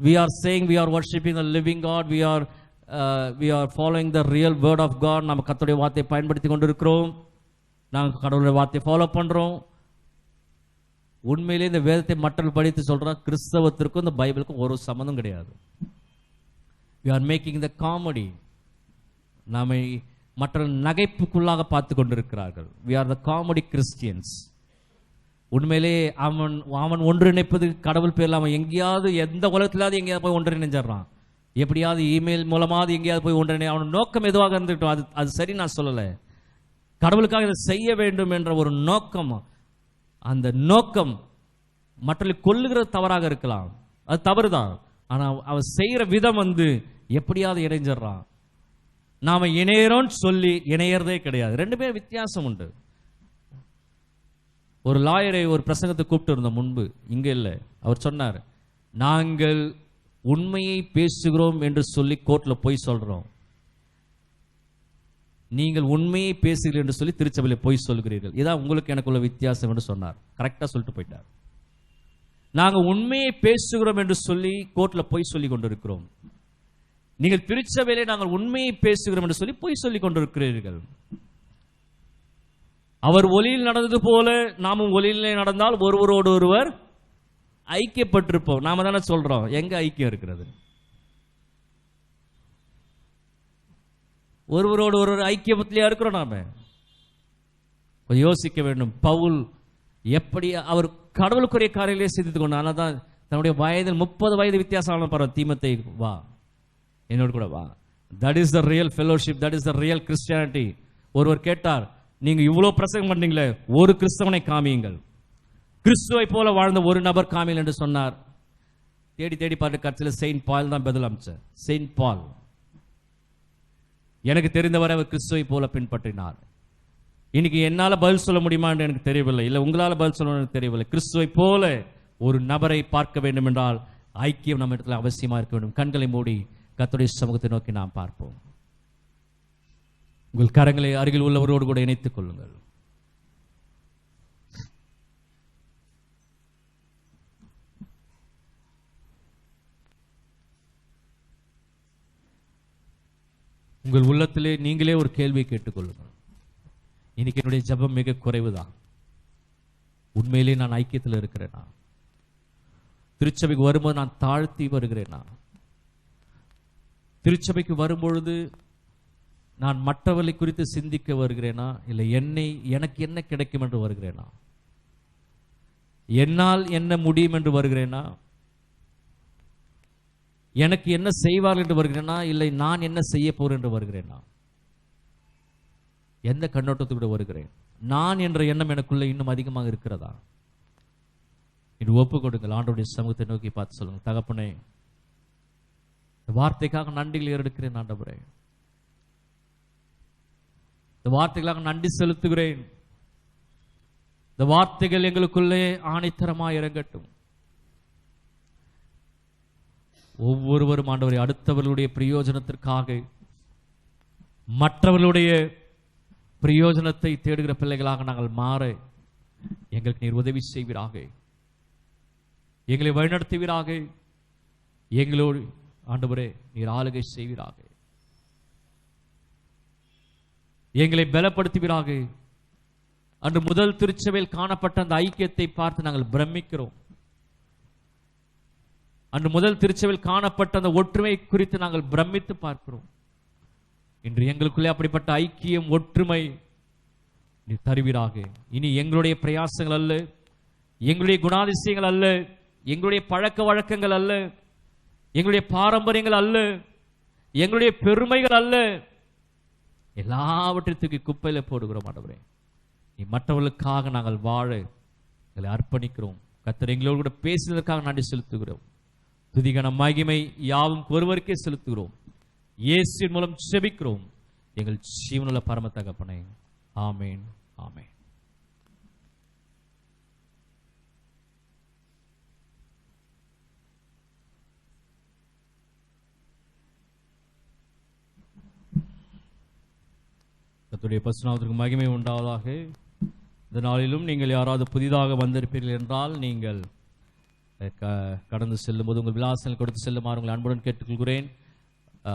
We are saying we are worshiping the living God, we are following the real word of God. நம்ம கர்த்தருடைய வார்த்தையை பயன்படுத்தி கொண்டிருக்கிறோம், நாங்கள் கடவுளுடைய வார்த்தையை ஃபாலோ பண்றோம். உண்மையிலே இந்த வேதத்தை மற்றவர்கள் படித்து சொல்றோம், கிறிஸ்தவத்திற்கும் இந்த பைபிளுக்கும் ஒரு சம்பந்தம் கிடையாது. we are making the comedy. நம்மை மற்றவர்கள் நகைப்புக்குள்ளாக பார்த்து கொண்டிருக்கிறார்கள். we are the comedy Christians. உண்மையிலே அவன் ஒன்றிணைப்பது கடவுள் பேர்ல, அவன் எங்கேயாவது எந்த உலகத்திலாவது எங்கேயாவது போய் ஒன்றிணைஞ்சிடறான், எப்படியாவது இமெயில் மூலமாவது எங்கேயாவது போய் ஒன்றிணை. அவன் நோக்கம் எதுவாக இருந்துட்டோம், அது சரி, நான் சொல்லலை. கடவுளுக்காக இதை செய்ய வேண்டும் என்ற ஒரு நோக்கம், அந்த நோக்கம் மற்றவர்களை கொல்லுகிறது தவறாக இருக்கலாம், அது தவறுதான். ஆனால் அவன் செய்கிற விதம் எப்படியாவது இணைஞ்சிடறான். நாம இணையறோன்னு சொல்லி இணையறதே கிடையாது. ரெண்டு பேரும் வித்தியாசம் உண்டு. ஒரு லாயரை ஒரு பிரசங்கத்தை கூப்பிட்டு இருந்தோம் முன்பு, இங்க இல்லை. அவர் சொன்னார், நாங்கள் உண்மையை பேசுகிறோம் என்று சொல்லி கோர்ட்ல போய் சொல்றோம், நீங்கள் உண்மையை பேசுகிறீர்கள் என்று சொல்லி திருச்சபையில் போய் சொல்கிறீர்கள், இதான் உங்களுக்கு எனக்குள்ள வித்தியாசம் என்று சொன்னார். கரெக்டா சொல்லிட்டு போயிட்டார். நாங்கள் உண்மையை பேசுகிறோம் என்று சொல்லி கோர்ட்ல போய் சொல்லி கொண்டிருக்கிறோம், நீங்கள் திருச்சபையிலே நாங்கள் உண்மையை பேசுகிறோம் என்று சொல்லி போய் சொல்லி கொண்டிருக்கிறீர்கள். அவர் ஒளியில் நடந்தது போல நாமும் ஒளியிலே நடந்தால் ஒருவரோடு ஒருவர் ஐக்கியப்பட்டிருப்போம். நாம தானே சொல்றோம், எங்க ஐக்கியம் இருக்கிறது? ஒருவரோடு ஒருவர் ஐக்கியத்திலேயே இருக்கிறோம். நாம யோசிக்க வேண்டும். பவுல் எப்படி அவர் கடவுளுக்குரிய காரியங்களே சிந்தித்துக் கொண்டார். ஆனால் தான் தன்னுடைய வயதில் 30 வயது வித்தியாசமான பரவாயில்ல, தீமத்தை வா என்னோடு கூட வா. That is the real fellowship, that is the real Christianity. ஒருவர் கேட்டார், நீங்க இவ்வளவு பிரசங்கம் பண்ணீங்களே, ஒரு கிறிஸ்தவனை காமியுங்கள், கிறிஸ்துவை போல வாழ்ந்த ஒரு நபர் காமியல் என்று சொன்னார். தேடி தேடி பார்த்து கட்சியில் செயின்ட் பால் தான் பதில் அமைச்சார். செயின்ட் பால் எனக்கு தெரிந்தவரை அவர் கிறிஸ்துவை போல பின்பற்றினார். இன்னைக்கு என்னால பதில் சொல்ல முடியுமா என்று எனக்கு தெரியவில்லை, இல்லை உங்களால பதில் சொல்ல எனக்கு தெரியவில்லை. கிறிஸ்துவை போல ஒரு நபரை பார்க்க வேண்டும் என்றால் ஐக்கியம் நம்ம இடத்துல அவசியமா இருக்க வேண்டும். கண்களை மூடி கர்த்தருடைய சமூகத்தை நோக்கி நாம் பார்ப்போம். உங்கள் கரங்களை அருகில் உள்ளவரோடு கூட இணைத்துக் கொள்ளுங்கள். உங்கள் உள்ளத்திலே நீங்களே ஒரு கேள்வியை கேட்டுக்கொள்ளுங்கள். இன்னைக்கு என்னுடைய ஜெபம் மிக குறைவுதான். உண்மையிலே நான் ஐக்கியத்தில் இருக்கிறேனா? திருச்சபைக்கு வரும்போது நான் தாழ்த்தி வருகிறேனா? திருச்சபைக்கு வரும்பொழுது நான் மற்றவர்களை குறித்து சிந்திக்க வருகிறேனா, இல்லை எனக்கு என்ன கிடைக்கும் என்று வருகிறேனா? என்னால் என்ன முடியும் என்று வருகிறேனா? எனக்கு என்ன செய்வார்கள் என்று வருகிறேனா, இல்லை நான் என்ன செய்ய போறேன் என்று வருகிறேனா? எந்த கண்ணோட்டத்தோடு வருகிறேன்? நான் என்ற எண்ணம் எனக்குள்ள இன்னும் அதிகமாக இருக்கிறதா? இது ஒப்பு கொடுங்கள். ஆண்டவருடைய சமூகத்தை நோக்கி பார்த்து சொல்லுங்க, தகப்பனே, வார்த்தைக்காக நன்றிகள் ஏறெடுக்கிறேன். ஆண்டவரே, இந்த வார்த்தைகளாக நன்றி செலுத்துகிறேன். இந்த வார்த்தைகள் எங்களுக்குள்ளே ஆணித்தரமாய் இறங்கட்டும். ஒவ்வொருவரும் ஆண்டவரை அடுத்தவர்களுடைய பிரயோஜனத்திற்காக, மற்றவர்களுடைய பிரயோஜனத்தை தேடுகிற பிள்ளைகளாக நாங்கள் மாற எங்களுக்கு நீர் உதவி செய்வீராக. எங்களை வழிநடத்துவீராக. எங்களோடு ஆண்டவரே நீர் ஆளுகை செய்வீராக. எங்களை பலப்படுத்துவீராக. அன்று முதல் திருச்சபையில் காணப்பட்ட அந்த ஐக்கியத்தை பார்த்து நாங்கள் பிரமிக்கிறோம். அன்று முதல் திருச்சபையில் காணப்பட்ட அந்த ஒற்றுமை குறித்து நாங்கள் பிரமித்து பார்க்கிறோம். இன்று எங்களுக்குள்ளே அப்படிப்பட்ட ஐக்கியம், ஒற்றுமை நீ தருவீராக. இனி எங்களுடைய பிரயாசங்கள் அல்ல, எங்களுடைய குணாதிசயங்கள் அல்ல, எங்களுடைய பழக்க வழக்கங்கள் அல்ல, எங்களுடைய பாரம்பரியங்கள் அல்ல, எங்களுடைய பெருமைகள் அல்ல, எல்லாவற்றையும் குப்பையில போடுகிறோம் ஆண்டவரே. நீ மற்றவர்களுக்காக நாங்கள் வாழ எங்களை அர்ப்பணிக்கிறோம். கர்த்தர் எங்களோடு கூட பேசினதற்காக நன்றி செலுத்துகிறோம். துதிகன மகிமை யாவும் ஒருவருக்கே செலுத்துகிறோம். இயேசுவின் மூலம் ஜெபிக்கிறோம் எங்கள் ஜீவனுள்ள பரம தகப்பனே. ஆமென், ஆமென். கர்த்தருடைய பரிசுத்தத்திற்கு மகிமை உண்டாவதாக. இந்த நாளிலும் நீங்கள் யாராவது புதிதாக வந்திருப்பீர்கள் என்றால் நீங்கள் கடந்து செல்லும் போது உங்கள் விலாசங்கள் கொடுத்து செல்லுமாறு உங்கள் அன்புடன் கேட்டுக்கொள்கிறேன்.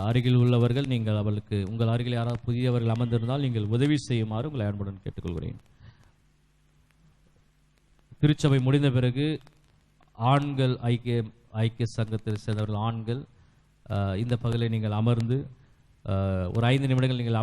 அருகில் உள்ளவர்கள் நீங்கள் அவர்களுக்கு உங்கள் அருகில் யாராவது புதியவர்கள் அமர்ந்திருந்தால் நீங்கள் உதவி செய்யுமாறு உங்களை அன்புடன் கேட்டுக்கொள்கிறேன். திருச்சபை முடிந்த பிறகு ஆண்கள் ஐக்கிய சங்கத்தில் சேர்ந்தவர்கள் ஆண்கள் இந்த பகலில் நீங்கள் அமர்ந்து ஒரு 5 நிமிடங்கள் நீங்கள்